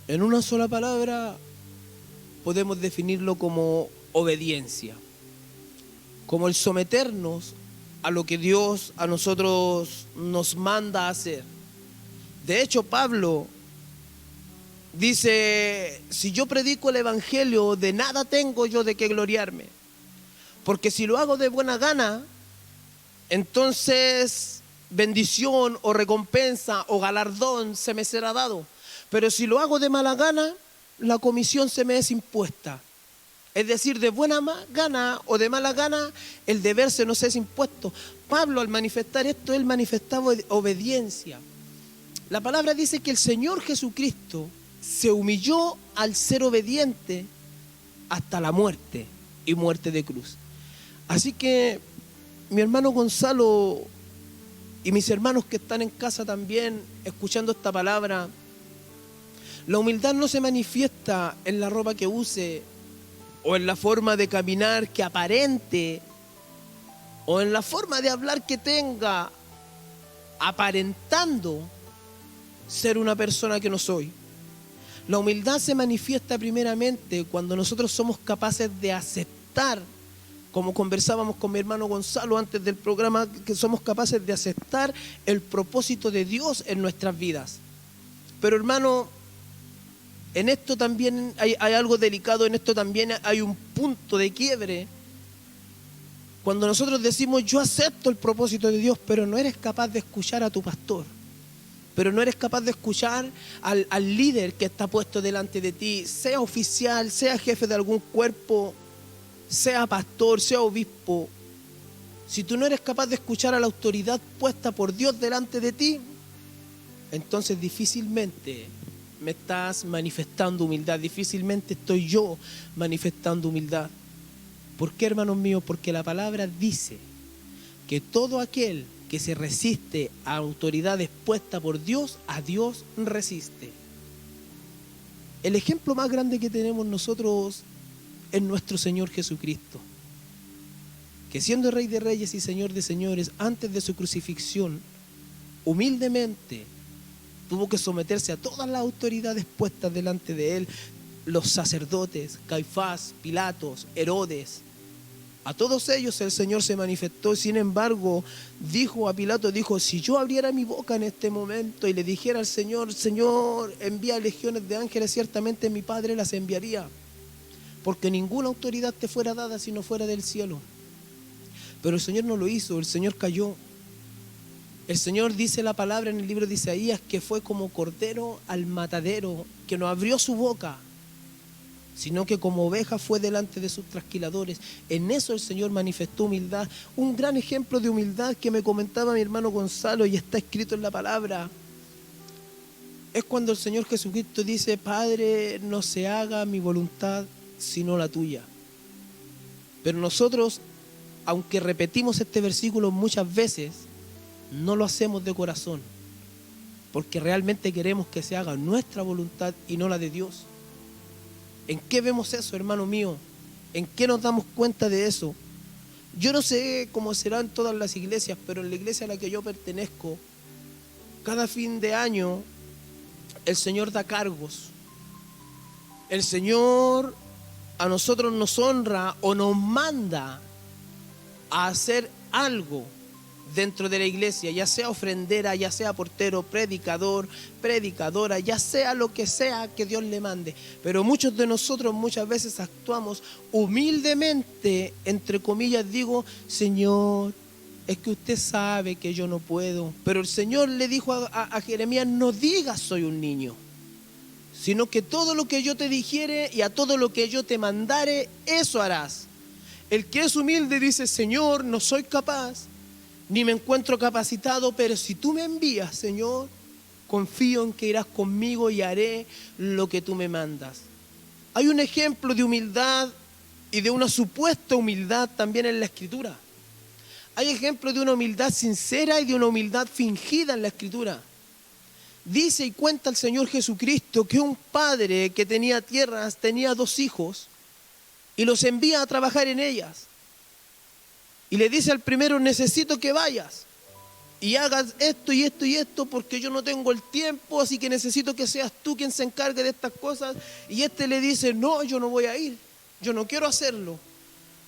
en una sola palabra, podemos definirlo como obediencia, como el someternos a lo que Dios a nosotros nos manda a hacer. De hecho, Pablo dice: si yo predico el evangelio, de nada tengo yo de qué gloriarme, porque si lo hago de buena gana, entonces bendición o recompensa o galardón se me será dado, pero si lo hago de mala gana, la comisión se me es impuesta. Es decir, de buena gana o de mala gana, el deber se nos es impuesto. Pablo, al manifestar esto, él manifestaba obediencia. La palabra dice que el Señor Jesucristo se humilló al ser obediente hasta la muerte y muerte de cruz. Así que mi hermano Gonzalo y mis hermanos que están en casa también escuchando esta palabra, la humildad no se manifiesta en la ropa que use, o en la forma de caminar que aparente, o en la forma de hablar que tenga, aparentando ser una persona que no soy. La humildad se manifiesta primeramente cuando nosotros somos capaces de aceptar, como conversábamos con mi hermano Gonzalo antes del programa, que somos capaces de aceptar el propósito de Dios en nuestras vidas. Pero hermano, en esto también hay algo delicado, en esto también hay un punto de quiebre. Cuando nosotros decimos yo acepto el propósito de Dios, pero no eres capaz de escuchar a tu pastor, pero no eres capaz de escuchar al líder que está puesto delante de ti, sea oficial, sea jefe de algún cuerpo, sea pastor, sea obispo, si tú no eres capaz de escuchar a la autoridad puesta por Dios delante de ti, entonces difícilmente me estás manifestando humildad, difícilmente estoy yo manifestando humildad. ¿Por qué, hermanos míos? Porque la palabra dice que todo aquel que se resiste a autoridades puestas por Dios, a Dios resiste. El ejemplo más grande que tenemos nosotros es nuestro Señor Jesucristo, que siendo Rey de Reyes y Señor de Señores, antes de su crucifixión, humildemente tuvo que someterse a todas las autoridades puestas delante de él, los sacerdotes, Caifás, Pilatos, Herodes. A todos ellos el Señor se manifestó. Sin embargo, dijo a Pilato, si yo abriera mi boca en este momento y le dijera al Señor, Señor, envía legiones de ángeles, ciertamente mi Padre las enviaría, porque ninguna autoridad te fuera dada si no fuera del cielo. Pero el Señor no lo hizo, el Señor cayó. El Señor dice la palabra en el libro de Isaías que fue como cordero al matadero, que no abrió su boca, sino que como oveja fue delante de sus trasquiladores. En eso el Señor manifestó humildad. Un gran ejemplo de humildad que me comentaba mi hermano Gonzalo y está escrito en la palabra, es cuando el Señor Jesucristo dice, Padre, no se haga mi voluntad sino la tuya. Pero nosotros, aunque repetimos este versículo muchas veces, no lo hacemos de corazón, porque realmente queremos que se haga nuestra voluntad y no la de Dios. ¿En qué vemos eso, hermano mío? ¿En qué nos damos cuenta de eso? Yo no sé cómo será en todas las iglesias, pero en la iglesia a la que yo pertenezco, cada fin de año el Señor da cargos. El Señor a nosotros nos honra o nos manda a hacer algo dentro de la iglesia, ya sea ofrendera, ya sea portero, predicador, predicadora, ya sea lo que sea que Dios le mande. Pero muchos de nosotros muchas veces actuamos humildemente, entre comillas digo, Señor, es que usted sabe que yo no puedo. Pero el Señor le dijo a Jeremías, no digas soy un niño, sino que todo lo que yo te dijere y a todo lo que yo te mandare, eso harás. El que es humilde dice, Señor, no soy capaz, ni me encuentro capacitado, pero si tú me envías, Señor, confío en que irás conmigo y haré lo que tú me mandas. Hay un ejemplo de humildad y de una supuesta humildad también en la Escritura. Hay ejemplos de una humildad sincera y de una humildad fingida en la Escritura. Dice y cuenta el Señor Jesucristo que un padre que tenía tierras tenía 2 hijos y los envía a trabajar en ellas. Y le dice al primero, necesito que vayas y hagas esto y esto y esto porque yo no tengo el tiempo, así que necesito que seas tú quien se encargue de estas cosas. Y este le dice, no, yo no voy a ir, yo no quiero hacerlo.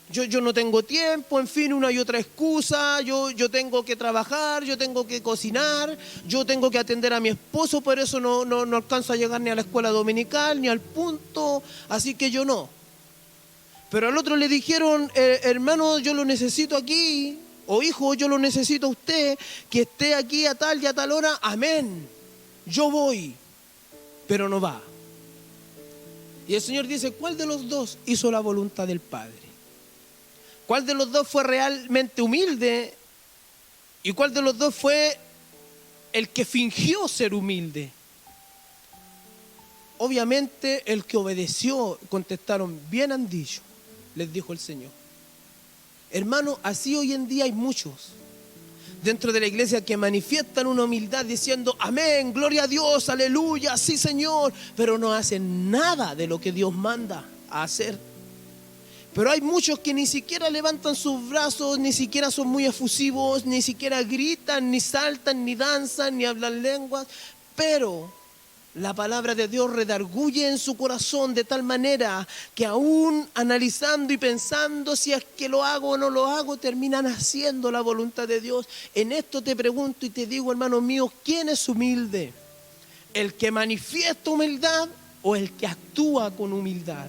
Yo no tengo tiempo, en fin, una y otra excusa, yo tengo que trabajar, yo tengo que cocinar, yo tengo que atender a mi esposo, por eso no alcanzo a llegar ni a la escuela dominical, ni al punto, así que yo no. Pero al otro le dijeron, hermano, yo lo necesito aquí, o hijo, yo lo necesito a usted, que esté aquí a tal y a tal hora, amén, yo voy, pero no va. Y el Señor dice, ¿cuál de los dos hizo la voluntad del Padre? ¿Cuál de los dos fue realmente humilde? ¿Y cuál de los dos fue el que fingió ser humilde? Obviamente el que obedeció, contestaron, bien han dicho, les dijo el Señor. Hermano, así hoy en día hay muchos dentro de la iglesia que manifiestan una humildad diciendo, amén, gloria a Dios, aleluya, sí Señor, pero no hacen nada de lo que Dios manda a hacer. Pero hay muchos que ni siquiera levantan sus brazos, ni siquiera son muy efusivos, ni siquiera gritan, ni saltan, ni danzan, ni hablan lenguas, pero la palabra de Dios redarguye en su corazón de tal manera que aún analizando y pensando si es que lo hago o no lo hago, terminan haciendo la voluntad de Dios. En esto te pregunto y te digo, hermano mío, ¿quién es humilde? ¿El que manifiesta humildad o el que actúa con humildad?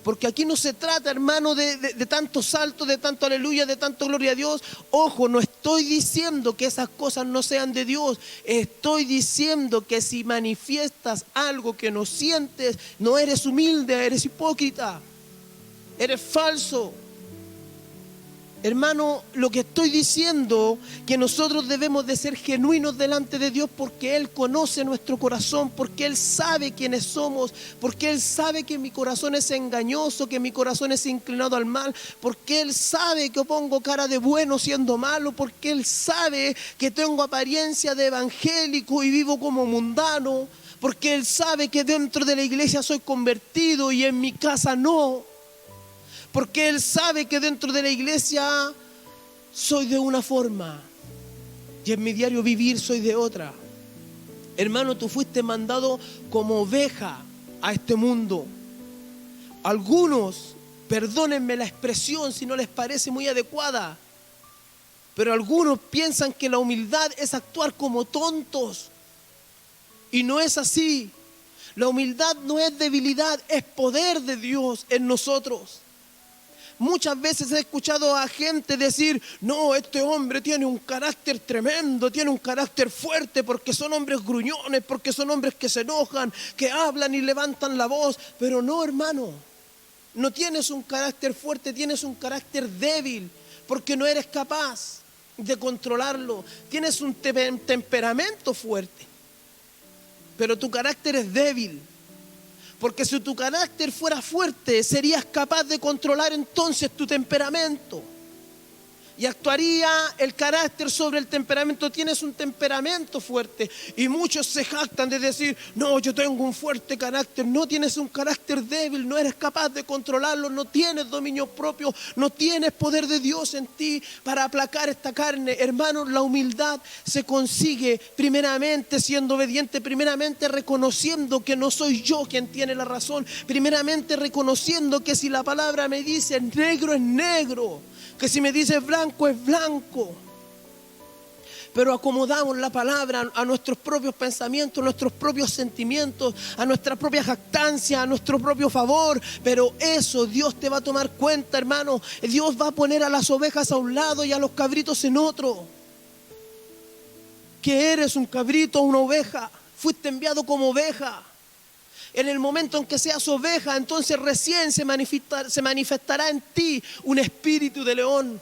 Porque aquí no se trata, hermano, de tanto salto, de tanto aleluya, de tanto gloria a Dios. Ojo, no estoy diciendo que esas cosas no sean de Dios. Estoy diciendo que si manifiestas algo que no sientes, no eres humilde, eres hipócrita. eres falso. Hermano, lo que estoy diciendo, que nosotros debemos de ser genuinos delante de Dios porque Él conoce nuestro corazón, porque Él sabe quiénes somos, porque Él sabe que mi corazón es engañoso, que mi corazón es inclinado al mal, porque Él sabe que pongo cara de bueno siendo malo, porque Él sabe que tengo apariencia de evangélico y vivo como mundano, porque Él sabe que dentro de la iglesia soy convertido y en mi casa no. Porque Él sabe que dentro de la iglesia soy de una forma y en mi diario vivir soy de otra. Hermano, tú fuiste mandado como oveja a este mundo. Algunos, perdónenme la expresión si no les parece muy adecuada, pero algunos piensan que la humildad es actuar como tontos. Y no es así. La humildad no es debilidad, es poder de Dios en nosotros. Muchas veces he escuchado a gente decir, no, este hombre tiene un carácter tremendo, tiene un carácter fuerte porque son hombres gruñones, porque son hombres que se enojan, que hablan y levantan la voz. Pero no, hermano, no tienes un carácter fuerte, tienes un carácter débil porque no eres capaz de controlarlo. Tienes un temperamento fuerte, pero tu carácter es débil. Porque si tu carácter fuera fuerte, serías capaz de controlar entonces tu temperamento. Y actuaría el carácter sobre el temperamento. Tienes un temperamento fuerte. Y muchos se jactan de decir, no, yo tengo un fuerte carácter. No, tienes un carácter débil, no eres capaz de controlarlo, no tienes dominio propio, no tienes poder de Dios en ti para aplacar esta carne. Hermanos, la humildad se consigue primeramente siendo obediente, primeramente reconociendo que no soy yo quien tiene la razón, primeramente reconociendo que si la palabra me dice negro es negro, que si me dice blanco es blanco. Pero acomodamos la palabra a nuestros propios pensamientos, a nuestros propios sentimientos, a nuestra propia jactancia, a nuestro propio favor. Pero eso Dios te va a tomar cuenta, hermano. Dios va a poner a las ovejas a un lado y a los cabritos en otro. ¿Qué eres? ¿Un cabrito o una oveja? Fuiste enviado como oveja. En el momento en que seas oveja, entonces recién se manifestará en ti un espíritu de león.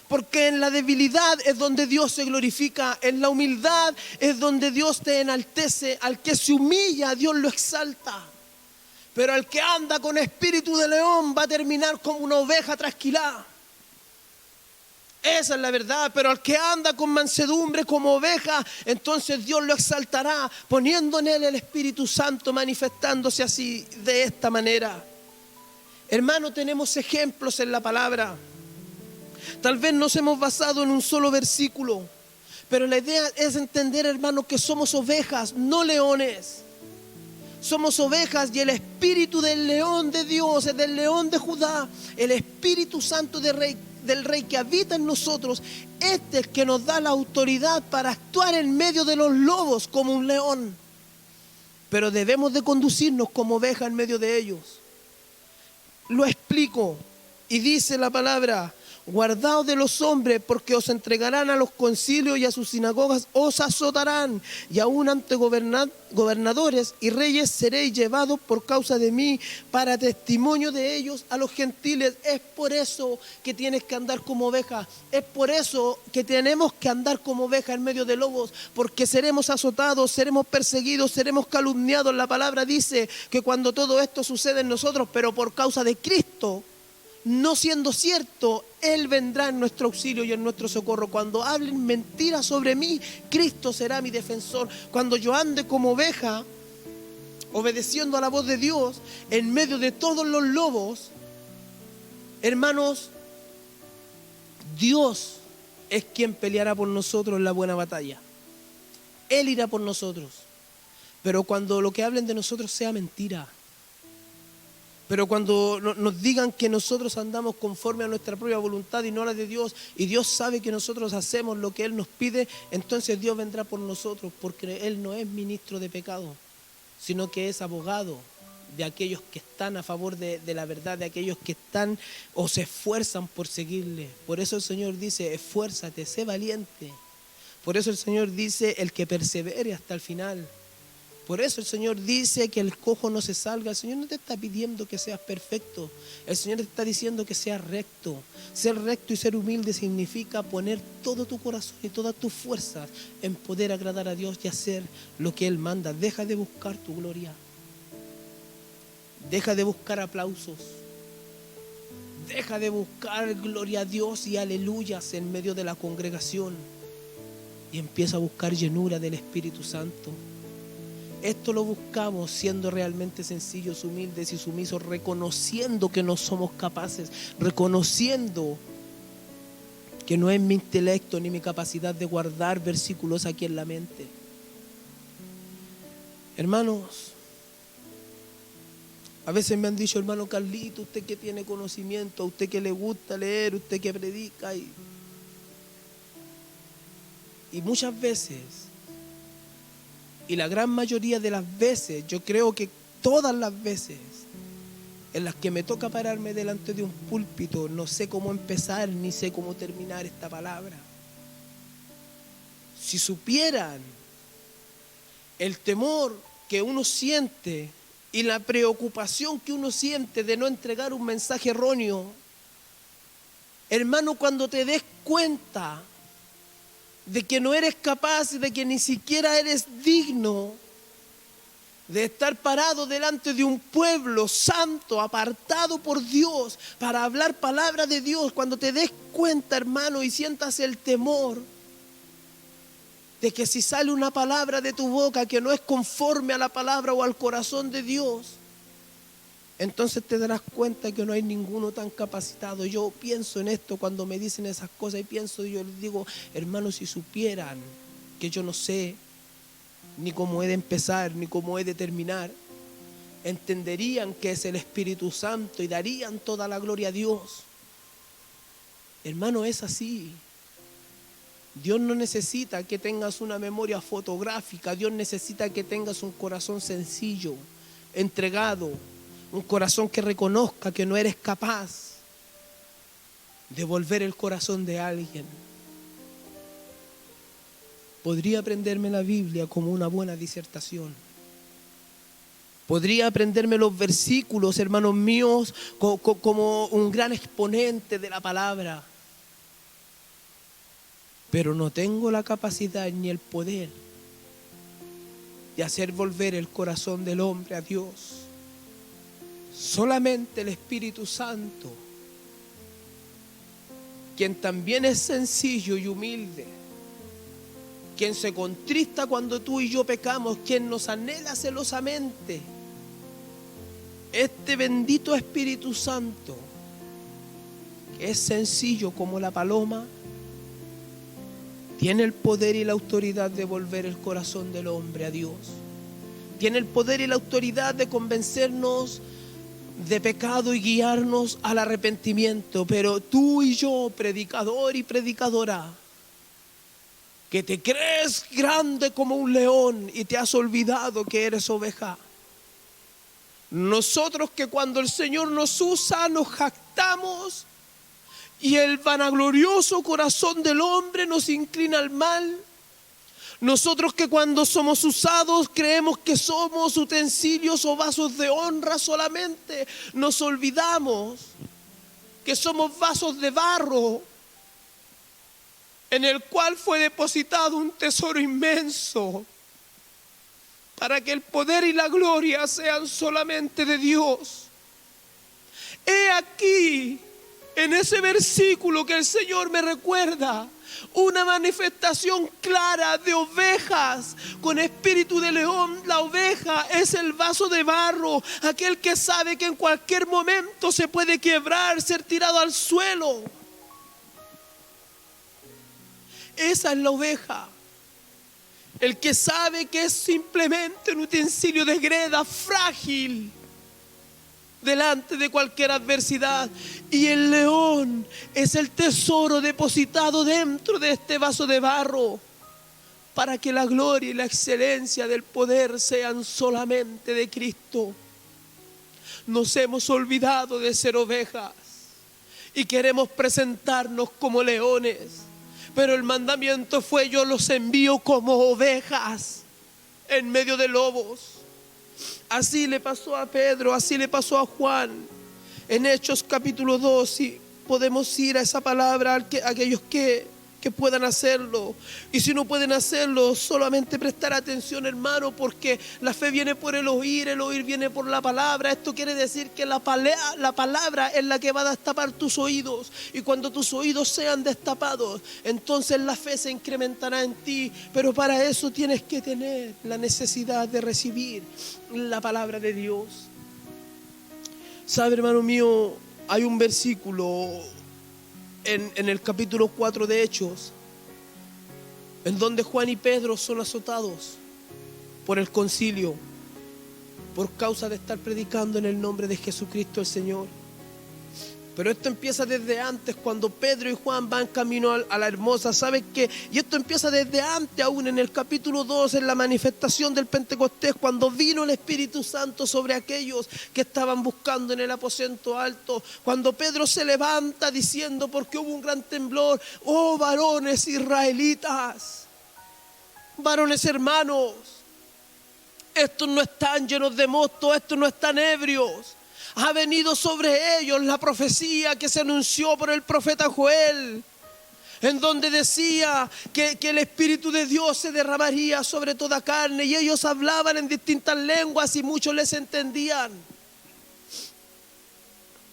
Porque en la debilidad es donde Dios se glorifica, en la humildad es donde Dios te enaltece. Al que se humilla, Dios lo exalta. Pero al que anda con espíritu de león va a terminar como una oveja trasquilada. Esa es la verdad. Pero al que anda con mansedumbre como oveja, entonces Dios lo exaltará, poniendo en él el Espíritu Santo, manifestándose así, de esta manera. Hermano, tenemos ejemplos en la palabra. Tal vez nos hemos basado en un solo versículo, pero la idea es entender, hermano, que somos ovejas, no leones. Somos ovejas y el espíritu del león de Dios, del león de Judá, el Espíritu Santo del Rey que habita en nosotros, este es que nos da la autoridad para actuar en medio de los lobos como un león. Pero debemos de conducirnos como ovejas en medio de ellos. Lo explico y dice la palabra: guardaos de los hombres, porque os entregarán a los concilios y a sus sinagogas os azotarán, y aún ante gobernadores y reyes seréis llevados por causa de mí, para testimonio de ellos a los gentiles. Es por eso que tienes que andar como oveja, es por eso que tenemos que andar como oveja en medio de lobos, porque seremos azotados, seremos perseguidos, seremos calumniados. La palabra dice que cuando todo esto sucede en nosotros, pero por causa de Cristo, no siendo cierto, Él vendrá en nuestro auxilio y en nuestro socorro. Cuando hablen mentiras sobre mí, Cristo será mi defensor. Cuando yo ande como oveja, obedeciendo a la voz de Dios, en medio de todos los lobos, hermanos, Dios es quien peleará por nosotros en la buena batalla. Él irá por nosotros. Pero cuando lo que hablen de nosotros sea mentira, pero cuando nos digan que nosotros andamos conforme a nuestra propia voluntad y no a la de Dios, y Dios sabe que nosotros hacemos lo que Él nos pide, entonces Dios vendrá por nosotros, porque Él no es ministro de pecado, sino que es abogado de aquellos que están a favor de la verdad, de aquellos que están o se esfuerzan por seguirle. Por eso el Señor dice: esfuérzate, sé valiente. Por eso el Señor dice: el que persevere hasta el final. Por eso el Señor dice que el cojo no se salga. El Señor no te está pidiendo que seas perfecto. El Señor te está diciendo que seas recto. Ser recto y ser humilde significa poner todo tu corazón y todas tus fuerzas en poder agradar a Dios y hacer lo que Él manda. Deja de buscar tu gloria. Deja de buscar aplausos. Deja de buscar gloria a Dios y aleluyas en medio de la congregación. Y empieza a buscar llenura del Espíritu Santo. Esto lo buscamos siendo realmente sencillos, humildes y sumisos, reconociendo que no somos capaces, reconociendo que no es mi intelecto ni mi capacidad de guardar versículos aquí en la mente. Hermanos, a veces me han dicho, hermano Carlito, usted que tiene conocimiento, a usted que le gusta leer, usted que predica, y muchas veces, y la gran mayoría de las veces, yo creo que todas las veces en las que me toca pararme delante de un púlpito, no sé cómo empezar ni sé cómo terminar esta palabra. Si supieran el temor que uno siente y la preocupación que uno siente de no entregar un mensaje erróneo, hermano, cuando te des cuenta de que no eres capaz, de que ni siquiera eres digno de estar parado delante de un pueblo santo, apartado por Dios, para hablar palabra de Dios, cuando te des cuenta, hermano, y sientas el temor de que si sale una palabra de tu boca que no es conforme a la palabra o al corazón de Dios, entonces te darás cuenta que no hay ninguno tan capacitado. Yo pienso en esto cuando me dicen esas cosas y yo les digo, hermanos, si supieran que yo no sé ni cómo he de empezar, ni cómo he de terminar, entenderían que es el Espíritu Santo y darían toda la gloria a Dios. Hermano, es así. Dios no necesita que tengas una memoria fotográfica, Dios necesita que tengas un corazón sencillo, entregado, un corazón que reconozca que no eres capaz de volver el corazón de alguien. Podría aprenderme la Biblia como una buena disertación. Podría aprenderme los versículos, hermanos míos, como un gran exponente de la palabra. Pero no tengo la capacidad ni el poder de hacer volver el corazón del hombre a Dios. Solamente el Espíritu Santo, quien también es sencillo y humilde, quien se contrista cuando tú y yo pecamos, quien nos anhela celosamente, este bendito Espíritu Santo, que es sencillo como la paloma, tiene el poder y la autoridad de volver el corazón del hombre a Dios. Tiene el poder y la autoridad de convencernos de pecado y guiarnos al arrepentimiento. Pero tú y yo, predicador y predicadora, que te crees grande como un león y te has olvidado que eres oveja. Nosotros que cuando el Señor nos usa nos jactamos y el vanaglorioso corazón del hombre nos inclina al mal. Nosotros que cuando somos usados creemos que somos utensilios o vasos de honra solamente, nos olvidamos que somos vasos de barro en el cual fue depositado un tesoro inmenso para que el poder y la gloria sean solamente de Dios. He aquí, en ese versículo que el Señor me recuerda, una manifestación clara de ovejas con espíritu de león. La oveja es el vaso de barro, aquel que sabe que en cualquier momento se puede quebrar, ser tirado al suelo. Esa es la oveja. El que sabe que es simplemente un utensilio de greda frágil delante de cualquier adversidad. Y el león es el tesoro depositado dentro de este vaso de barro para que la gloria y la excelencia del poder sean solamente de Cristo. Nos hemos olvidado de ser ovejas y queremos presentarnos como leones, pero el mandamiento fue: yo los envío como ovejas. en medio de lobos. Así le pasó a Pedro, así le pasó a Juan. En Hechos capítulo 2, y podemos ir a esa palabra a aquellos que puedan hacerlo. Y si no pueden hacerlo, solamente prestar atención, hermano, porque la fe viene por el oír viene por la palabra. Esto quiere decir que la palabra es la que va a destapar tus oídos. Y cuando tus oídos sean destapados, entonces la fe se incrementará en ti. Pero para eso tienes que tener la necesidad de recibir la palabra de Dios. ¿Sabe, hermano mío? Hay un versículo en el capítulo 4 de Hechos, en donde Juan y Pedro son azotados por el concilio por causa de estar predicando en el nombre de Jesucristo el Señor. Pero esto empieza desde antes, cuando Pedro y Juan van camino a la Hermosa. ¿Sabe qué? Y esto empieza desde antes, aún en el capítulo 2, en la manifestación del Pentecostés, cuando vino el Espíritu Santo sobre aquellos que estaban buscando en el aposento alto. Cuando Pedro se levanta diciendo, porque hubo un gran temblor: oh varones israelitas, varones hermanos, estos no están llenos de mosto, estos no están ebrios. Ha venido sobre ellos la profecía que se anunció por el profeta Joel, en donde decía que el Espíritu de Dios se derramaría sobre toda carne, y ellos hablaban en distintas lenguas y muchos les entendían.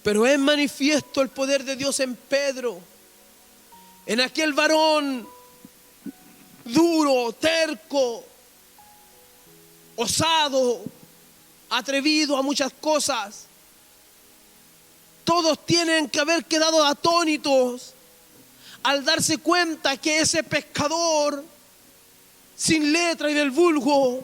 Pero es manifiesto el poder de Dios en Pedro, en aquel varón duro, terco, osado, atrevido a muchas cosas. Todos tienen que haber quedado atónitos al darse cuenta que ese pescador sin letra y del vulgo,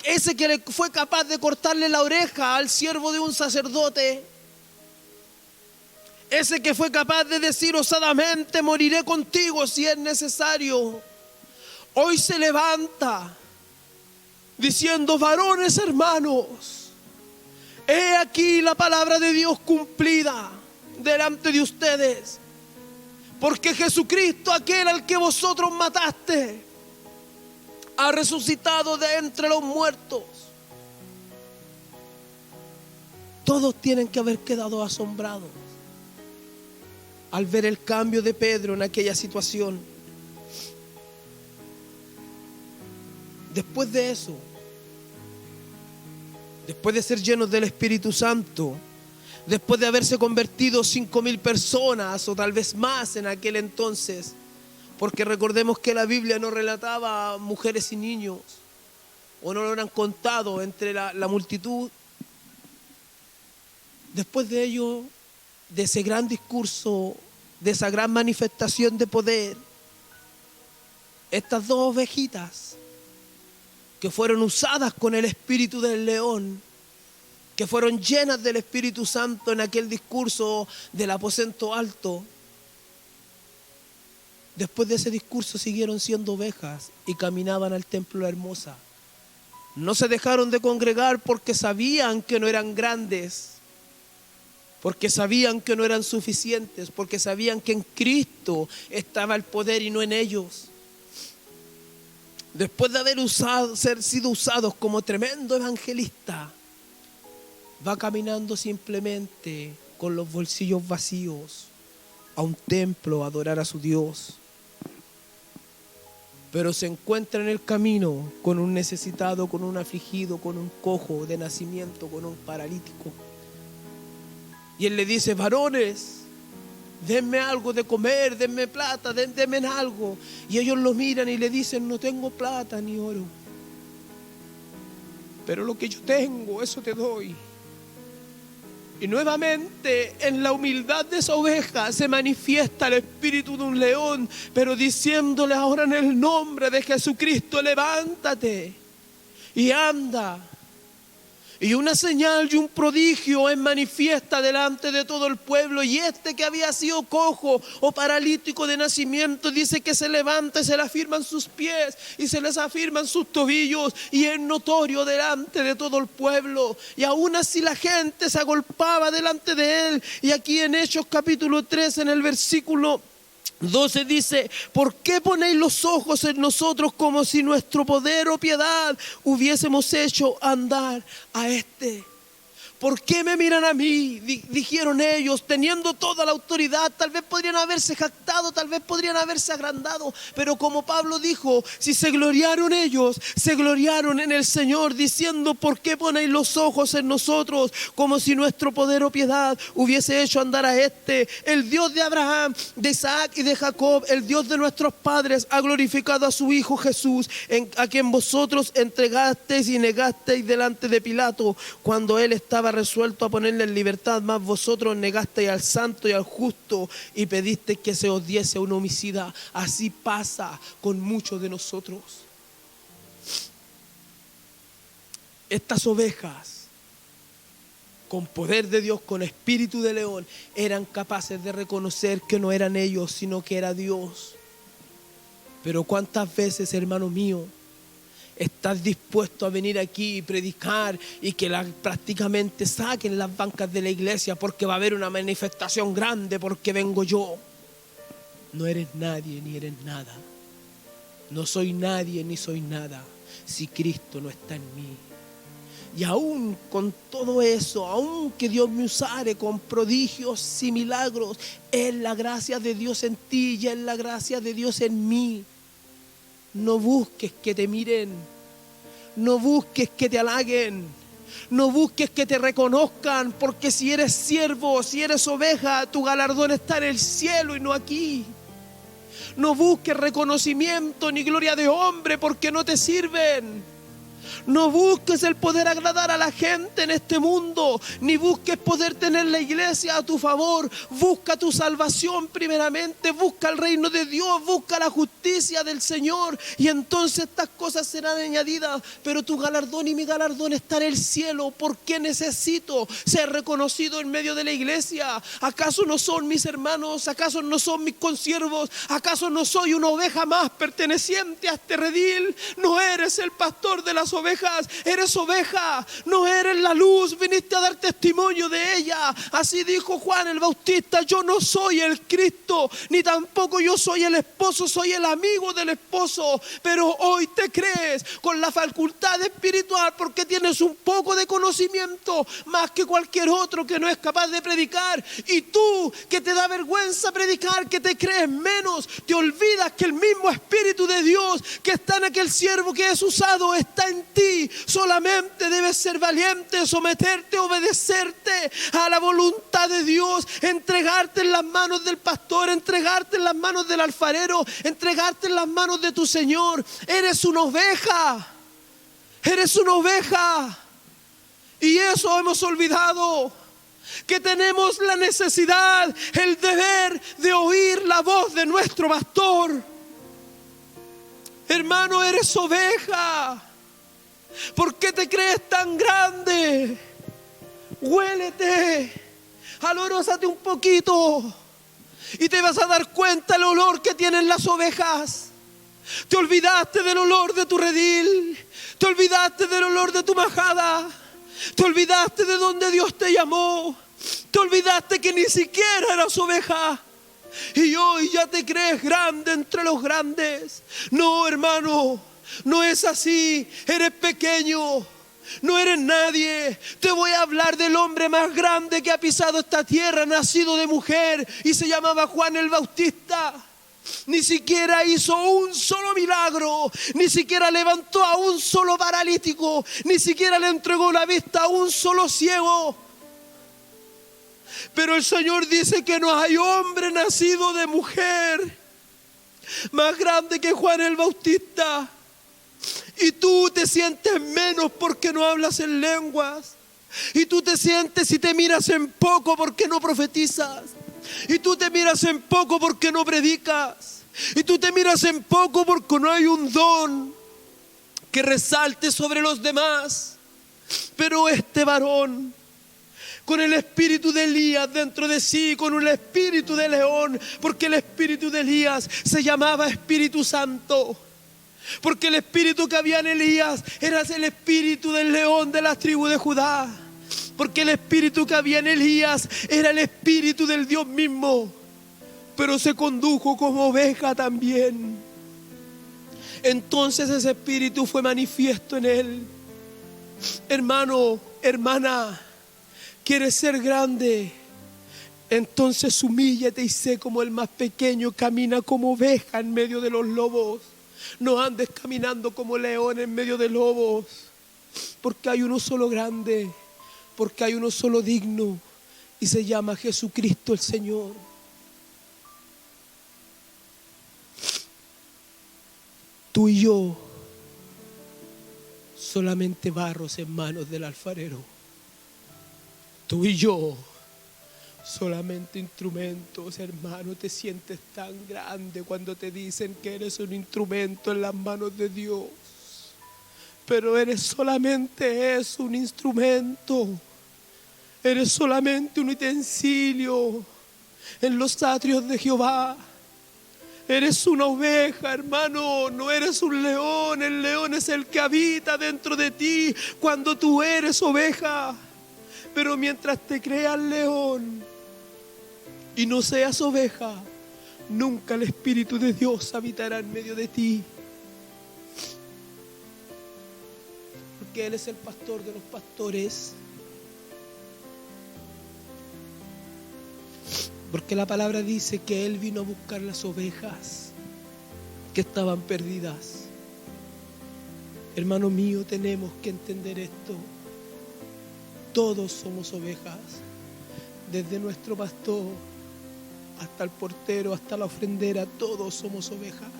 ese que le fue capaz de cortarle la oreja al siervo de un sacerdote, ese que fue capaz de decir osadamente: moriré contigo si es necesario, hoy se levanta diciendo: varones hermanos, he aquí la palabra de Dios cumplida delante de ustedes, porque Jesucristo, aquel al que vosotros mataste, ha resucitado de entre los muertos. Todos tienen que haber quedado asombrados al ver el cambio de Pedro en aquella situación. Después de eso, después de ser llenos del Espíritu Santo, después de haberse convertido 5,000 personas o tal vez más en aquel entonces, porque recordemos que la Biblia no relataba mujeres y niños, o no lo eran contado entre la multitud. Después de ello, de ese gran discurso, de esa gran manifestación de poder, estas 2 ovejitas que fueron usadas con el espíritu del león, que fueron llenas del Espíritu Santo en aquel discurso del aposento alto, después de ese discurso siguieron siendo ovejas y caminaban al templo de la Hermosa. No se dejaron de congregar porque sabían que no eran grandes, porque sabían que no eran suficientes, porque sabían que en Cristo estaba el poder y no en ellos. Después de haber sido usados como tremendo evangelista, va caminando simplemente con los bolsillos vacíos a un templo a adorar a su Dios. Pero se encuentra en el camino con un necesitado, con un afligido, con un cojo de nacimiento, con un paralítico. Y él le dice: varones, denme algo de comer, denme plata, denme algo. Y ellos lo miran y le dicen: no tengo plata ni oro, pero lo que yo tengo, eso te doy. Y nuevamente en la humildad de esa oveja se manifiesta el espíritu de un león, pero diciéndole ahora: en el nombre de Jesucristo, levántate y anda. Y una señal y un prodigio es manifiesta delante de todo el pueblo. Y este que había sido cojo o paralítico de nacimiento, dice que se levanta y se le afirman sus pies y se les afirman sus tobillos, y es notorio delante de todo el pueblo. Y aún así la gente se agolpaba delante de él. Y aquí en Hechos capítulo 3, en el versículo 12 dice: ¿por qué ponéis los ojos en nosotros como si nuestro poder o piedad hubiésemos hecho andar a este? ¿Por qué me miran a mí? Dijeron ellos, teniendo toda la autoridad. Tal vez podrían haberse jactado, tal vez podrían haberse agrandado, pero como Pablo dijo, si se gloriaron ellos, se gloriaron en el Señor, diciendo: ¿por qué ponéis los ojos en nosotros como si nuestro poder o piedad hubiese hecho andar a este? El Dios de Abraham, de Isaac y de Jacob, el Dios de nuestros padres, ha glorificado a su Hijo Jesús, a quien vosotros entregasteis y negasteis delante de Pilato, cuando él estaba resuelto a ponerle en libertad, mas vosotros negasteis al santo y al justo y pedisteis que se os diese un homicida. Así pasa con muchos de nosotros. Estas ovejas, con poder de Dios, con espíritu de león, eran capaces de reconocer que no eran ellos, sino que era Dios. Pero cuántas veces, hermano mío, estás dispuesto a venir aquí y predicar y que prácticamente saquen las bancas de la iglesia porque va a haber una manifestación grande porque vengo yo. No eres nadie ni eres nada. No soy nadie ni soy nada si Cristo no está en mí. Y aún con todo eso, aún que Dios me usare con prodigios y milagros, es la gracia de Dios en ti y es la gracia de Dios en mí. No busques que te miren, no busques que te halaguen, no busques que te reconozcan, porque si eres siervo, si eres oveja, tu galardón está en el cielo y no aquí. No busques reconocimiento ni gloria de hombre, porque no te sirven. No busques el poder agradar a la gente en este mundo, ni busques poder tener la iglesia a tu favor. Busca tu salvación primeramente, busca el reino de Dios, busca la justicia del Señor, y entonces estas cosas serán añadidas. Pero tu galardón y mi galardón está en el cielo. ¿Por qué necesito ser reconocido en medio de la iglesia? ¿Acaso no son mis hermanos? ¿Acaso no son mis consiervos? ¿Acaso no soy una oveja más perteneciente a este redil? No eres el pastor de las ovejas, eres oveja, no eres la luz, viniste a dar testimonio de ella. Así dijo Juan el Bautista: yo no soy el Cristo, ni tampoco yo soy el esposo, soy el amigo del esposo. Pero hoy te crees con la facultad espiritual porque tienes un poco de conocimiento más que cualquier otro que no es capaz de predicar. Y tú, que te da vergüenza predicar, que te crees menos, te olvidas que el mismo Espíritu de Dios que está en aquel siervo que es usado está en ti. Solamente debes ser valiente, someterte, obedecerte a la voluntad de Dios, entregarte en las manos del pastor, entregarte en las manos del alfarero, entregarte en las manos de tu Señor. Eres una oveja, eres una oveja, y eso hemos olvidado, que tenemos la necesidad, el deber de oír la voz de nuestro pastor. Hermano, eres oveja. ¿Por qué te crees tan grande? Huélete, alorózate un poquito y te vas a dar cuenta el olor que tienen las ovejas. Te olvidaste del olor de tu redil, te olvidaste del olor de tu majada, te olvidaste de donde Dios te llamó, te olvidaste que ni siquiera eras oveja. Y hoy ya te crees grande entre los grandes. No, hermano, no es así. Eres pequeño, no eres nadie. Te voy a hablar del hombre más grande que ha pisado esta tierra, nacido de mujer, y se llamaba Juan el Bautista. Ni siquiera hizo un solo milagro, ni siquiera levantó a un solo paralítico, ni siquiera le entregó la vista a un solo ciego. Pero el Señor dice que no hay hombre nacido de mujer más grande que Juan el Bautista. Y tú te sientes menos porque no hablas en lenguas. Y tú te sientes y te miras en poco porque no profetizas. Y tú te miras en poco porque no predicas. Y tú te miras en poco porque no hay un don que resalte sobre los demás. Pero este varón, con el espíritu de Elías dentro de sí, con un espíritu de león, porque el espíritu de Elías se llamaba Espíritu Santo, porque el espíritu que había en Elías era el espíritu del león de la tribu de Judá, porque el espíritu que había en Elías era el espíritu del Dios mismo. pero se condujo como oveja también. Entonces ese espíritu fue manifiesto en él. Hermano, hermana, ¿quieres ser grande? Entonces humíllate y sé como el más pequeño, camina como oveja en medio de los lobos. No andes caminando como león en medio de lobos, porque hay uno solo grande, porque hay uno solo digno, y se llama Jesucristo el Señor. Tú y yo, solamente barros en manos del alfarero. Tú y yo, solamente instrumentos. Hermano, te sientes tan grande cuando te dicen que eres un instrumento en las manos de Dios. Pero eres solamente un instrumento. Eres solamente un utensilio en los atrios de Jehová. Eres una oveja, hermano, no eres un león. El león es el que habita dentro de ti cuando tú eres oveja. Pero mientras te creas león y no seas oveja, nunca el Espíritu de Dios habitará en medio de ti. Porque Él es el pastor de los pastores. Porque la palabra dice que Él vino a buscar las ovejas que estaban perdidas. Hermano mío, tenemos que entender esto. Todos somos ovejas, desde nuestro pastor hasta el portero, hasta la ofrendera, todos somos ovejas.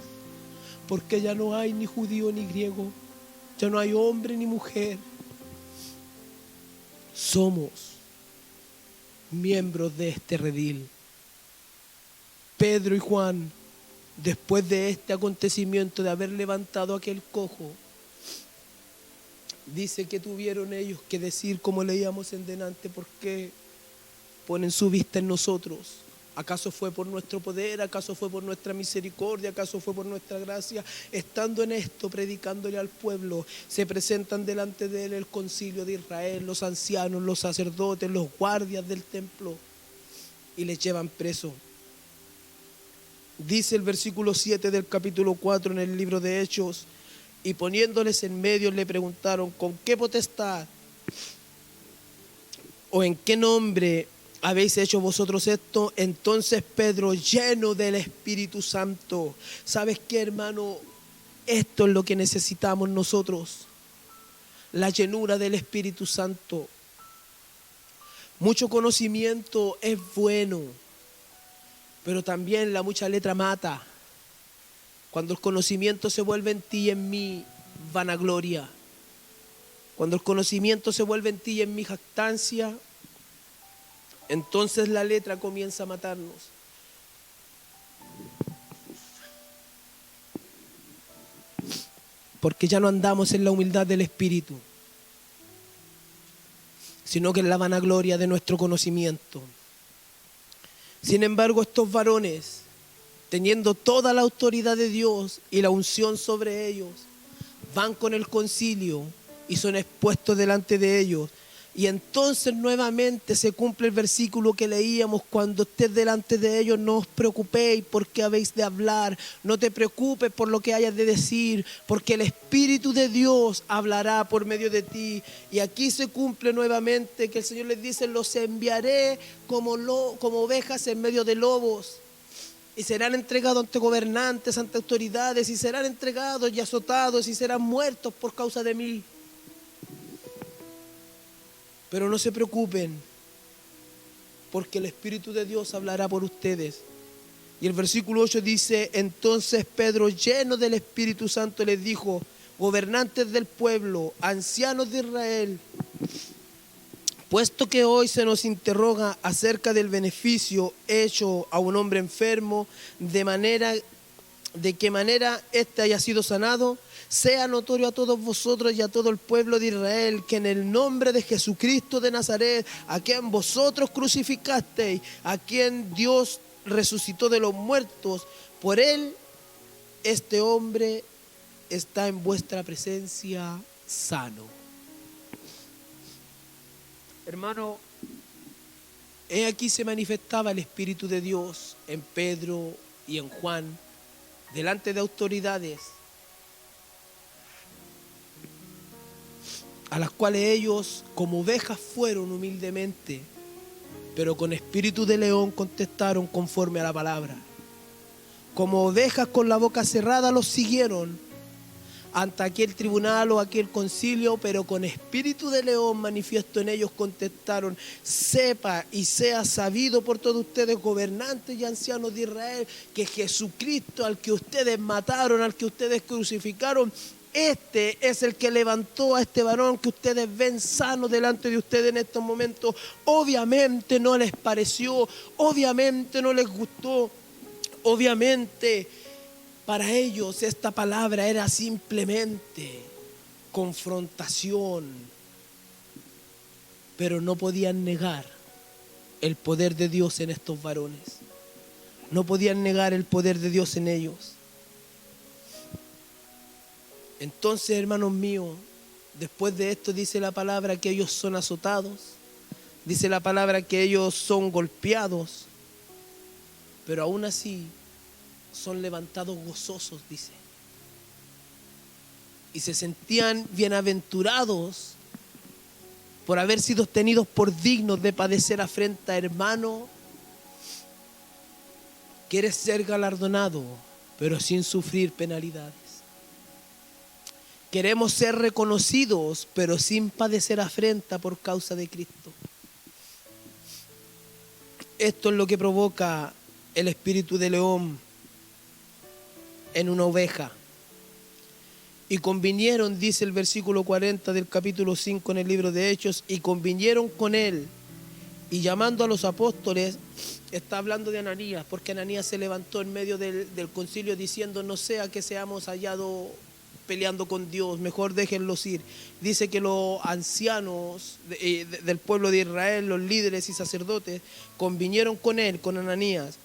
Porque ya no hay ni judío ni griego, ya no hay hombre ni mujer. Somos miembros de este redil. Pedro y Juan, después de este acontecimiento de haber levantado a aquel cojo, dice que tuvieron ellos que decir, como leíamos en delante, ¿por qué ponen su vista en nosotros? ¿Acaso fue por nuestro poder? ¿Acaso fue por nuestra misericordia? ¿Acaso fue por nuestra gracia? Estando en esto, predicándole al pueblo, se presentan delante de él el concilio de Israel, los ancianos, los sacerdotes, los guardias del templo, y les llevan preso. Dice el versículo 7 del capítulo 4 en el libro de Hechos: y poniéndoles en medio le preguntaron, ¿con qué potestad o en qué nombre habéis hecho vosotros esto? Entonces Pedro, lleno del Espíritu Santo. ¿Sabes qué, hermano? Esto es lo que necesitamos nosotros, la llenura del Espíritu Santo. Mucho conocimiento es bueno, pero también la mucha letra mata. Cuando el conocimiento se vuelve en ti y en mí vanagloria, cuando el conocimiento se vuelve en ti y en mi jactancia, entonces la letra comienza a matarnos. Porque ya no andamos en la humildad del espíritu, sino que en la vanagloria de nuestro conocimiento. Sin embargo, estos varones, teniendo toda la autoridad de Dios y la unción sobre ellos, van con el concilio y son expuestos delante de ellos. Y entonces nuevamente se cumple el versículo que leíamos: cuando estés delante de ellos, no os preocupéis por qué habéis de hablar, no te preocupes por lo que hayas de decir, porque el Espíritu de Dios hablará por medio de ti. Y aquí se cumple nuevamente que el Señor les dice: los enviaré como ovejas en medio de lobos. Y serán entregados ante gobernantes, ante autoridades, y serán entregados y azotados y serán muertos por causa de mí. Pero no se preocupen, porque el Espíritu de Dios hablará por ustedes. Y el versículo 8 dice: entonces Pedro, lleno del Espíritu Santo, les dijo: gobernantes del pueblo, ancianos de Israel, puesto que hoy se nos interroga acerca del beneficio hecho a un hombre enfermo, de qué manera éste haya sido sanado, sea notorio a todos vosotros y a todo el pueblo de Israel que en el nombre de Jesucristo de Nazaret, a quien vosotros crucificasteis, a quien Dios resucitó de los muertos, por él este hombre está en vuestra presencia sano. Hermano, He aquí se manifestaba el Espíritu de Dios en Pedro y en Juan, delante de autoridades, a las cuales ellos como ovejas fueron humildemente, pero con espíritu de león contestaron conforme a la palabra. Como ovejas con la boca cerrada los siguieron ante aquel tribunal o aquel concilio, pero con espíritu de león manifiesto en ellos contestaron: sepa y sea sabido por todos ustedes, gobernantes y ancianos de Israel, que Jesucristo, al que ustedes mataron, al que ustedes crucificaron, este es el que levantó a este varón que ustedes ven sano delante de ustedes en estos momentos. Obviamente no les pareció, obviamente no les gustó, obviamente para ellos esta palabra era simplemente confrontación, pero no podían negar el poder de Dios en estos varones. No podían negar el poder de Dios en ellos. Entonces, hermanos míos, después de esto dice la palabra que ellos son azotados, dice la palabra que ellos son golpeados, pero aún así son levantados gozosos, dice. Y se sentían bienaventurados por haber sido tenidos por dignos de padecer afrenta. Hermano, quieres ser galardonado, pero sin sufrir penalidades. Queremos ser reconocidos, pero sin padecer afrenta por causa de Cristo. Esto es lo que provoca el espíritu de león en una oveja. Y convinieron, dice el versículo 40 del capítulo 5 en el libro de Hechos, y convinieron con él, y llamando a los apóstoles, está hablando de Ananías, porque Ananías se levantó en medio del concilio diciendo: no sea que seamos hallados peleando con Dios, mejor déjenlos ir. Dice que los ancianos del pueblo de Israel, los líderes y sacerdotes, convinieron con él, con Ananías,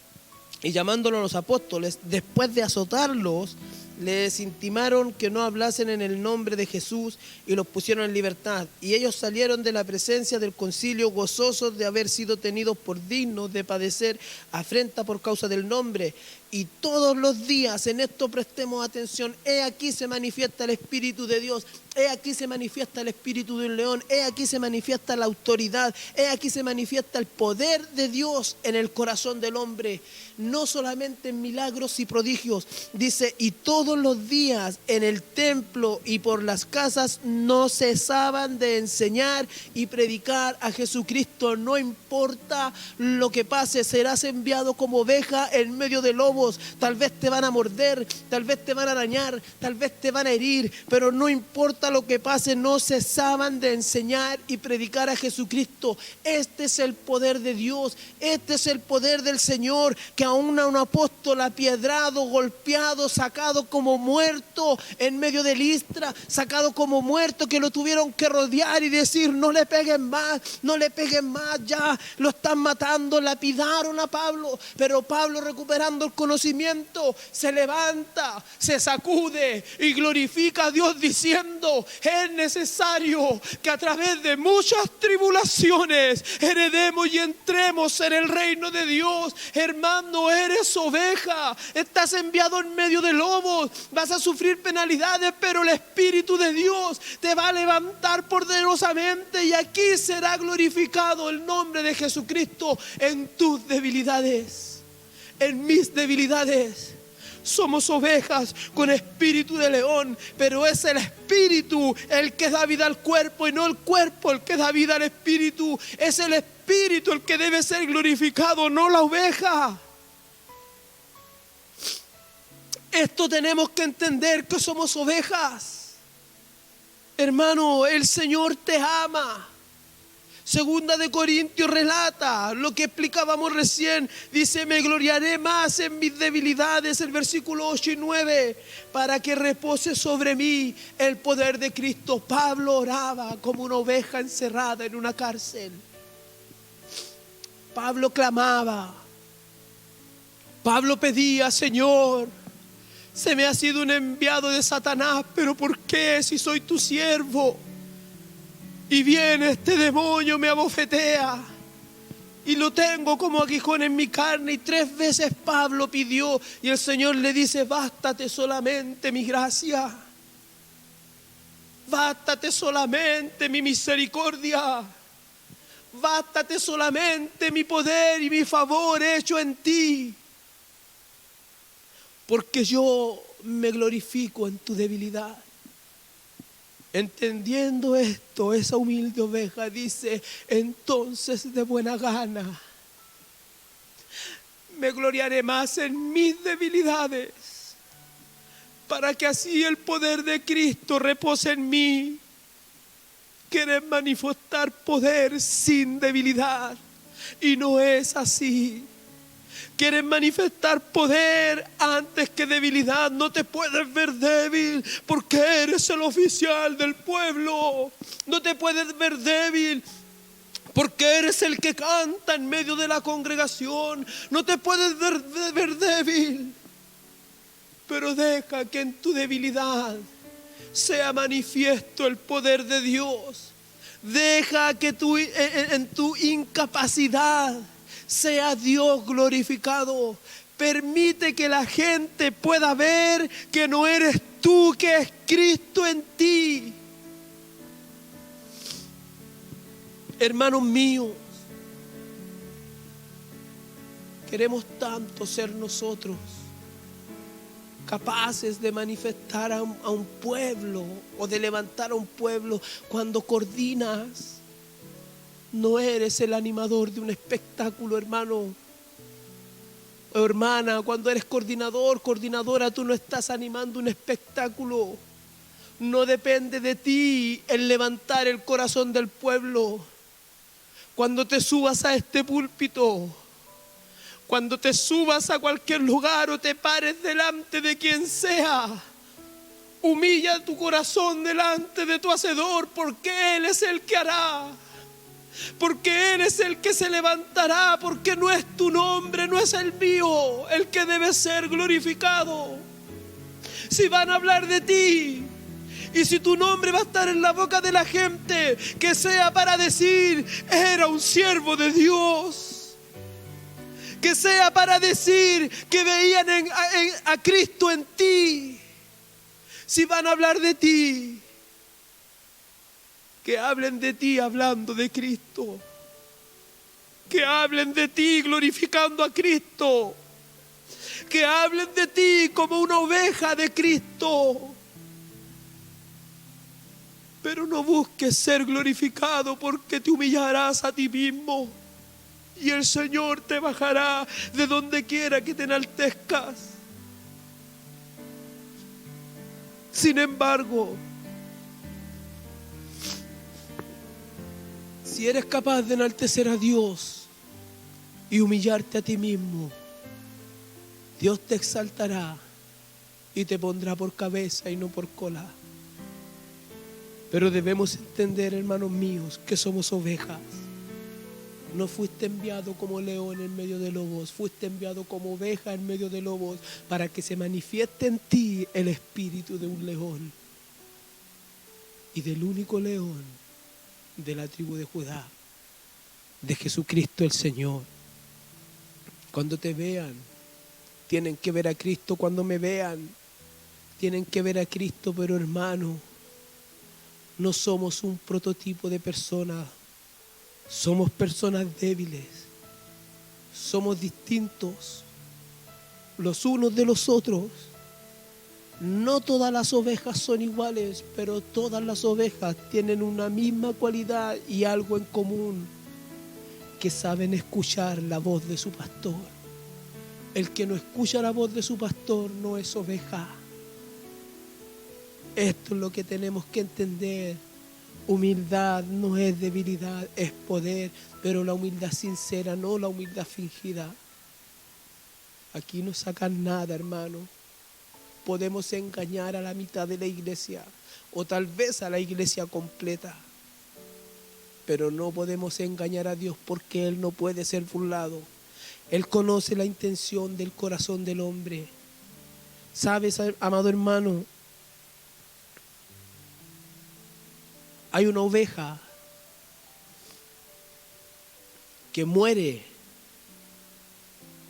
y llamándolo a los apóstoles, después de azotarlos, les intimaron que no hablasen en el nombre de Jesús y los pusieron en libertad. Y ellos salieron de la presencia del concilio gozosos de haber sido tenidos por dignos de padecer afrenta por causa del nombre. Y todos los días, en esto prestemos atención, he aquí se manifiesta el Espíritu de Dios, he aquí se manifiesta el Espíritu de un león, he aquí se manifiesta la autoridad, he aquí se manifiesta el poder de Dios en el corazón del hombre, no solamente en milagros y prodigios. Dice: y todos los días en el templo y por las casas no cesaban de enseñar y predicar a Jesucristo. No importa lo que pase, serás enviado como oveja en medio de lobos. Tal vez te van a morder, tal vez te van a arañar, tal vez te van a herir, pero no importa lo que pase, no cesaban de enseñar y predicar a Jesucristo. Este es el poder de Dios, este es el poder del Señor, que aún a un apóstol apiedrado, golpeado, sacado como muerto en medio de Listra, sacado como muerto, que lo tuvieron que rodear y decir: no le peguen más, no le peguen más, ya lo están matando. Lapidaron a Pablo, pero Pablo, recuperando el conocimiento, se levanta, se sacude y glorifica a Dios diciendo: es necesario que a través de muchas tribulaciones heredemos y entremos en el reino de Dios. Hermano, eres oveja, estás enviado en medio de lobos, vas a sufrir penalidades, pero el Espíritu de Dios te va a levantar poderosamente, y aquí será glorificado el nombre de Jesucristo en tus debilidades, en mis debilidades. Somos ovejas con espíritu de león, pero es el espíritu el que da vida al cuerpo y no el cuerpo el que da vida al espíritu. Es el espíritu el que debe ser glorificado, no la oveja. Esto tenemos que entender, que somos ovejas. Hermano, el Señor te ama. Segunda de Corintios relata lo que explicábamos recién. Dice: me gloriaré más en mis debilidades, el versículo 8 y 9, para que repose sobre mí el poder de Cristo. Pablo oraba como una oveja encerrada en una cárcel. Pablo clamaba. Pablo pedía: Señor, se me ha sido un enviado de Satanás, pero ¿por qué, si soy tu siervo? Y viene este demonio, me abofetea y lo tengo como aguijón en mi carne. Y 3 veces Pablo pidió y el Señor le dice: bástate solamente mi gracia, bástate solamente mi misericordia, bástate solamente mi poder y mi favor hecho en ti, porque yo me glorifico en tu debilidad. Entendiendo esto, esa humilde oveja dice: entonces de buena gana me gloriaré más en mis debilidades, para que así el poder de Cristo repose en mí. Quieres manifestar poder sin debilidad, y no es así. Quieres manifestar poder antes que debilidad. No te puedes ver débil porque eres el oficial del pueblo. No te puedes ver débil porque eres el que canta en medio de la congregación. No te puedes ver débil, pero deja que en tu debilidad sea manifiesto el poder de Dios. Deja que en tu incapacidad sea Dios glorificado. Permite que la gente pueda ver que no eres tú, que es Cristo en ti. Hermanos míos, queremos tanto ser nosotros capaces de manifestar a un pueblo o de levantar a un pueblo. Cuando coordinas, no eres el animador de un espectáculo, hermano o hermana. Cuando eres coordinador, coordinadora, tú no estás animando un espectáculo. No depende de ti el levantar el corazón del pueblo. Cuando te subas a este púlpito, cuando te subas a cualquier lugar o te pares delante de quien sea, humilla tu corazón delante de tu Hacedor, porque Él es el que hará. Porque Él es el que se levantará, porque no es tu nombre, no es el mío el que debe ser glorificado. Si van a hablar de ti y si tu nombre va a estar en la boca de la gente, que sea para decir: era un siervo de Dios. Que sea para decir que veían a Cristo en ti. Si van a hablar de ti, que hablen de ti hablando de Cristo. Que hablen de ti glorificando a Cristo. Que hablen de ti como una oveja de Cristo. Pero no busques ser glorificado, porque te humillarás a ti mismo. Y el Señor te bajará de donde quiera que te enaltezcas. Sin embargo, si eres capaz de enaltecer a Dios y humillarte a ti mismo, Dios te exaltará y te pondrá por cabeza y no por cola. Pero debemos entender, hermanos míos, que somos ovejas. No fuiste enviado como león en medio de lobos, fuiste enviado como oveja en medio de lobos, para que se manifieste en ti el espíritu de un león y del único león de la tribu de Judá, de Jesucristo el Señor. Cuando te vean, tienen que ver a Cristo. Cuando me vean, tienen que ver a Cristo. Pero hermano, no somos un prototipo de personas. Somos personas débiles. Somos distintos los unos de los otros. No todas las ovejas son iguales, pero todas las ovejas tienen una misma cualidad y algo en común: que saben escuchar la voz de su pastor. El que no escucha la voz de su pastor no es oveja. Esto es lo que tenemos que entender. Humildad no es debilidad, es poder, pero la humildad sincera, no la humildad fingida. Aquí no sacan nada, hermano. Podemos engañar a la mitad de la iglesia, o tal vez a la iglesia completa, pero no podemos engañar a Dios, porque Él no puede ser burlado. Él conoce la intención del corazón del hombre. ¿Sabes, amado hermano? Hay una oveja que muere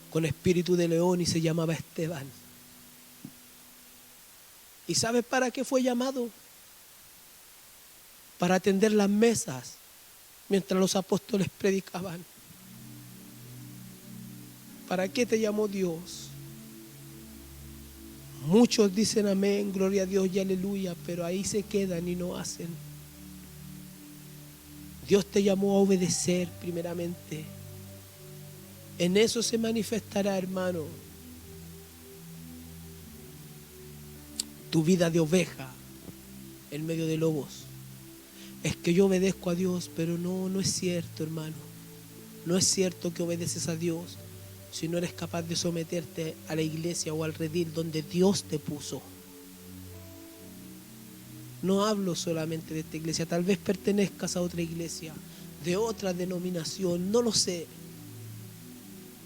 con espíritu de león y se llamaba Esteban. ¿Y sabes para qué fue llamado? Para atender las mesas mientras los apóstoles predicaban. ¿Para qué te llamó Dios? Muchos dicen amén, gloria a Dios y aleluya, pero ahí se quedan y no hacen. Dios te llamó a obedecer primeramente. En eso se manifestará, hermano, tu vida de oveja en medio de lobos. Es que yo obedezco a Dios, pero no es cierto, hermano. No es cierto que obedeces a Dios si no eres capaz de someterte a la iglesia o al redil donde Dios te puso. No hablo solamente de esta iglesia, tal vez pertenezcas a otra iglesia, de otra denominación, no lo sé.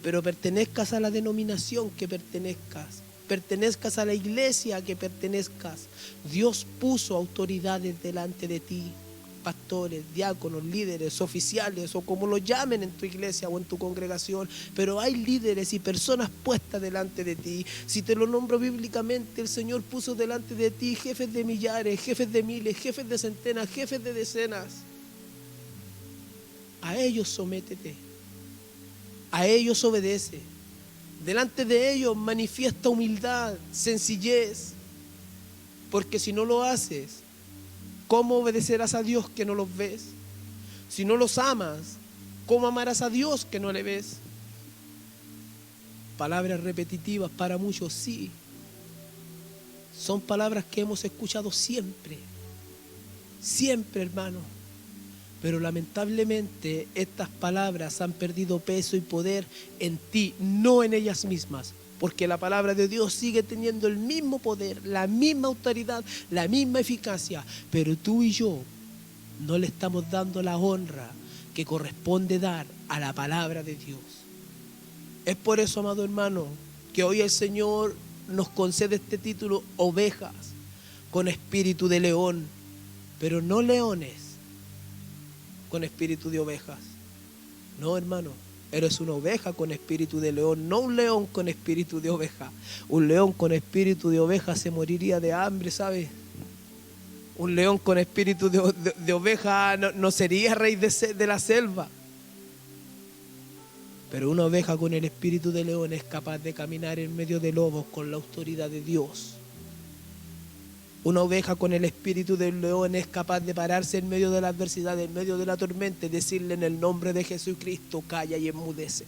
Pero pertenezcas a la denominación que pertenezcas a la iglesia que pertenezcas. Dios puso autoridades delante de ti, pastores, diáconos, líderes, oficiales o como lo llamen en tu iglesia o en tu congregación, pero hay líderes y personas puestas delante de ti. Si te lo nombro bíblicamente, el Señor puso delante de ti jefes de millares, jefes de miles, jefes de centenas, jefes de decenas. A ellos sométete, a ellos obedece. Delante de ellos manifiesta humildad, sencillez, porque si no lo haces, ¿cómo obedecerás a Dios que no los ves? Si no los amas, ¿cómo amarás a Dios que no le ves? Palabras repetitivas para muchos, sí. Son palabras que hemos escuchado siempre. Siempre, hermano. Pero lamentablemente estas palabras han perdido peso y poder en ti, no en ellas mismas. Porque la palabra de Dios sigue teniendo el mismo poder, la misma autoridad, la misma eficacia. Pero tú y yo no le estamos dando la honra que corresponde dar a la palabra de Dios. Es por eso, amado hermano, que hoy el Señor nos concede este título, ovejas con espíritu de león, pero no leones con espíritu de ovejas. No, hermano. Eres una oveja con espíritu de león, no un león con espíritu de oveja. Un león con espíritu de oveja se moriría de hambre, ¿sabes? Un león con espíritu de oveja no sería rey de la selva. Pero una oveja con el espíritu de león es capaz de caminar en medio de lobos con la autoridad de Dios. Una oveja con el espíritu del león es capaz de pararse en medio de la adversidad, en medio de la tormenta y decirle en el nombre de Jesucristo, calla y enmudece.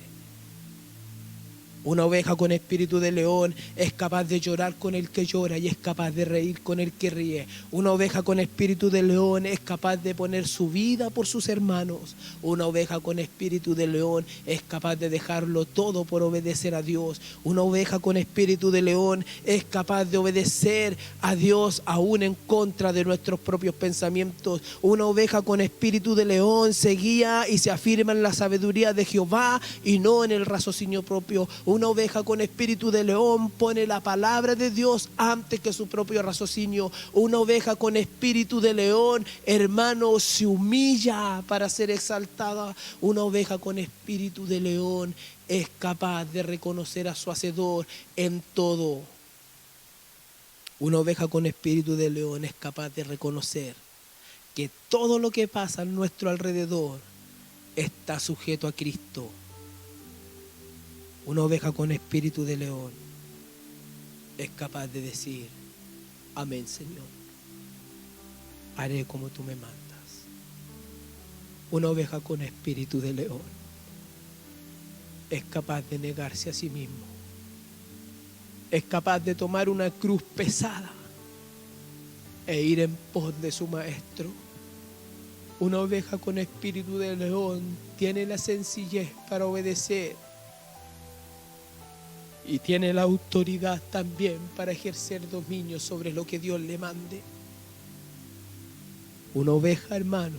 Una oveja con espíritu de león es capaz de llorar con el que llora y es capaz de reír con el que ríe. Una oveja con espíritu de león es capaz de poner su vida por sus hermanos. Una oveja con espíritu de león es capaz de dejarlo todo por obedecer a Dios. Una oveja con espíritu de león es capaz de obedecer a Dios aún en contra de nuestros propios pensamientos. Una oveja con espíritu de león se guía y se afirma en la sabiduría de Jehová y no en el raciocinio propio. Una oveja con espíritu de león pone la palabra de Dios antes que su propio raciocinio. Una oveja con espíritu de león, hermano, se humilla para ser exaltada. Una oveja con espíritu de león es capaz de reconocer a su hacedor en todo. Una oveja con espíritu de león es capaz de reconocer que todo lo que pasa a nuestro alrededor está sujeto a Cristo. Una oveja con espíritu de león es capaz de decir, amén, Señor, haré como tú me mandas. Una oveja con espíritu de león es capaz de negarse a sí mismo. Es capaz de tomar una cruz pesada e ir en pos de su maestro. Una oveja con espíritu de león tiene la sencillez para obedecer y tiene la autoridad también para ejercer dominio sobre lo que Dios le mande. Una oveja, hermano,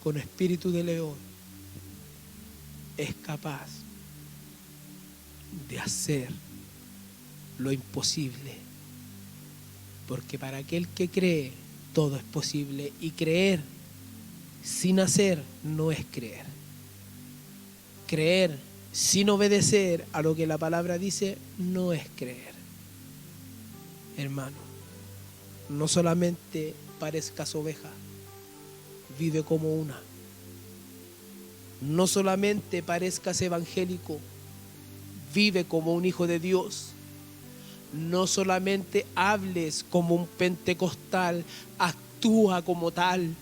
con espíritu de león es capaz de hacer lo imposible, porque para aquel que cree todo es posible, y creer sin hacer no es creer. Creer sin obedecer a lo que la palabra dice no es creer. Hermano, no solamente parezcas oveja, vive como una. No solamente parezcas evangélico, vive como un hijo de Dios. No solamente hables como un pentecostal, actúa como tal.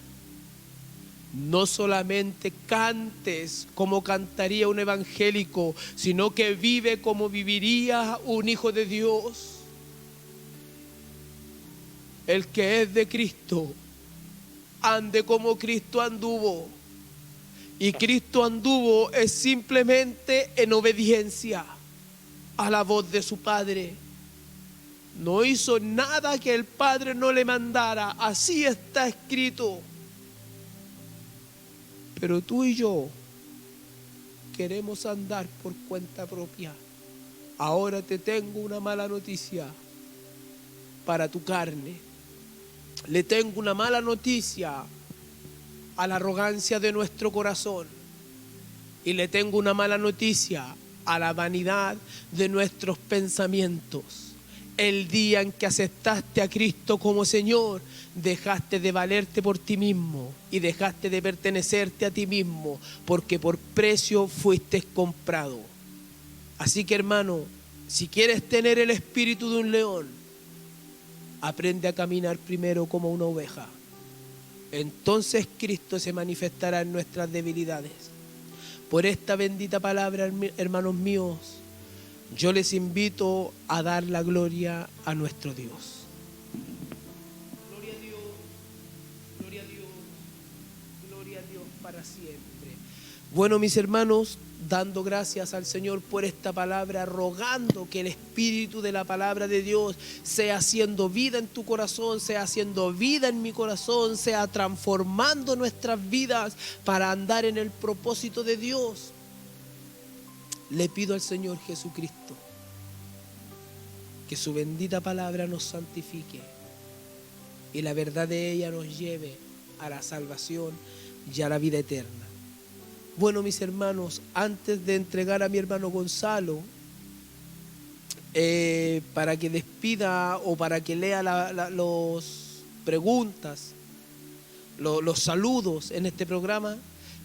No solamente cantes como cantaría un evangélico, sino que vive como viviría un hijo de Dios. El que es de Cristo, ande como Cristo anduvo. Y Cristo anduvo es simplemente en obediencia a la voz de su Padre. No hizo nada que el Padre no le mandara, así está escrito. Pero tú y yo queremos andar por cuenta propia. Ahora te tengo una mala noticia para tu carne. Le tengo una mala noticia a la arrogancia de nuestro corazón. Y le tengo una mala noticia a la vanidad de nuestros pensamientos. El día en que aceptaste a Cristo como Señor, dejaste de valerte por ti mismo y dejaste de pertenecerte a ti mismo, porque por precio fuiste comprado. Así que, hermano, si quieres tener el espíritu de un león, aprende a caminar primero como una oveja. Entonces Cristo se manifestará en nuestras debilidades. Por esta bendita palabra, hermanos míos, yo les invito a dar la gloria a nuestro Dios. Gloria a Dios, gloria a Dios, gloria a Dios para siempre. Bueno, mis hermanos, dando gracias al Señor por esta palabra, rogando que el espíritu de la palabra de Dios sea haciendo vida en tu corazón, sea haciendo vida en mi corazón, sea transformando nuestras vidas para andar en el propósito de Dios. Le pido al Señor Jesucristo que su bendita palabra nos santifique y la verdad de ella nos lleve a la salvación y a la vida eterna. Bueno, mis hermanos, antes de entregar a mi hermano Gonzalo para que despida o para que lea las preguntas, los saludos en este programa,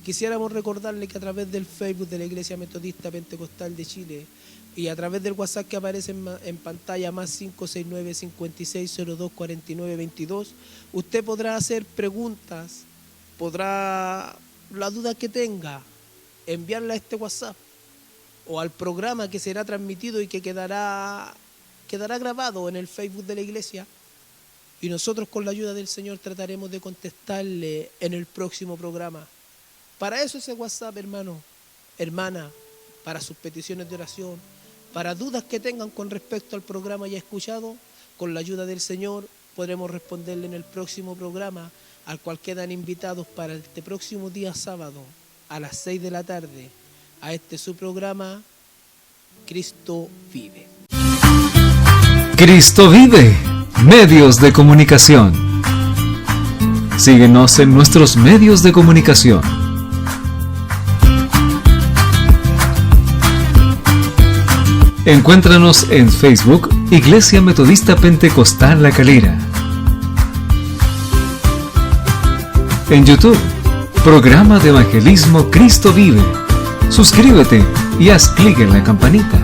quisiéramos recordarle que a través del Facebook de la Iglesia Metodista Pentecostal de Chile y a través del WhatsApp que aparece en pantalla, más 569-5602-4922, usted podrá hacer preguntas, podrá, la duda que tenga, enviarla a este WhatsApp o al programa que será transmitido y que quedará grabado en el Facebook de la Iglesia. Y nosotros, con la ayuda del Señor, trataremos de contestarle en el próximo programa. Para eso ese WhatsApp, hermano, hermana, para sus peticiones de oración, para dudas que tengan con respecto al programa ya escuchado, con la ayuda del Señor podremos responderle en el próximo programa, al cual quedan invitados para este próximo día sábado a las 6 de la tarde a este su programa Cristo Vive. Cristo Vive, medios de comunicación. Síguenos en nuestros medios de comunicación. Encuéntranos en Facebook, Iglesia Metodista Pentecostal La Calera. En YouTube, Programa de Evangelismo Cristo Vive. Suscríbete y haz clic en la campanita.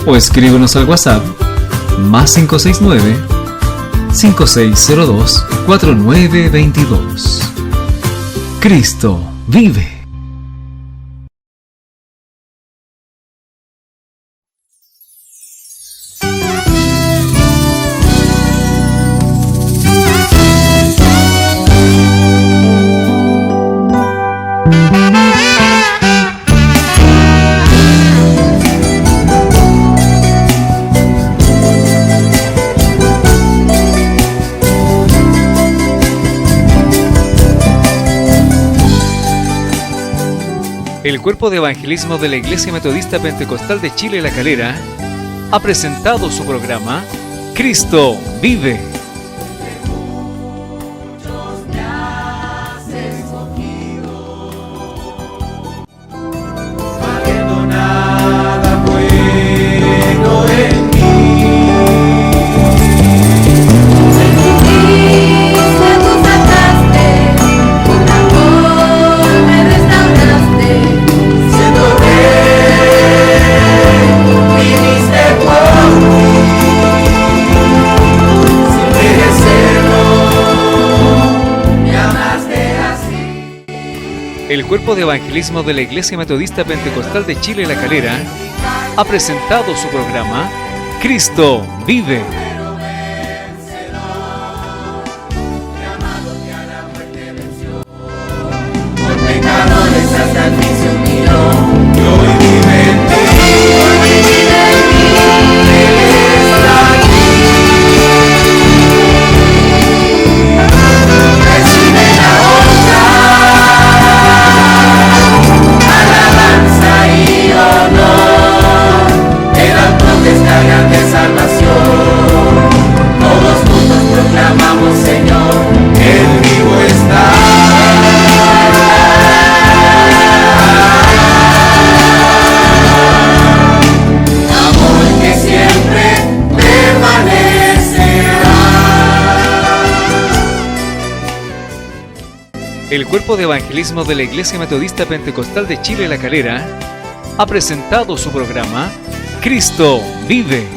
O escríbenos al WhatsApp, más 569-5602-4922. Cristo Vive. El Cuerpo de Evangelismo de la Iglesia Metodista Pentecostal de Chile La Calera ha presentado su programa Cristo Vive. Muchos me has escogido. El Cuerpo de Evangelismo de la Iglesia Metodista Pentecostal de Chile La Calera ha presentado su programa Cristo Vive. Por pecadores hasta el fin se humilló, y hoy vive en ti. Él está aquí. Recibe la honra, alabanza y honor. Te dan esta grande salvación. Todos juntos proclamamos, Señor, el vivo está. El Cuerpo de Evangelismo de la Iglesia Metodista Pentecostal de Chile La Calera ha presentado su programa Cristo Vive.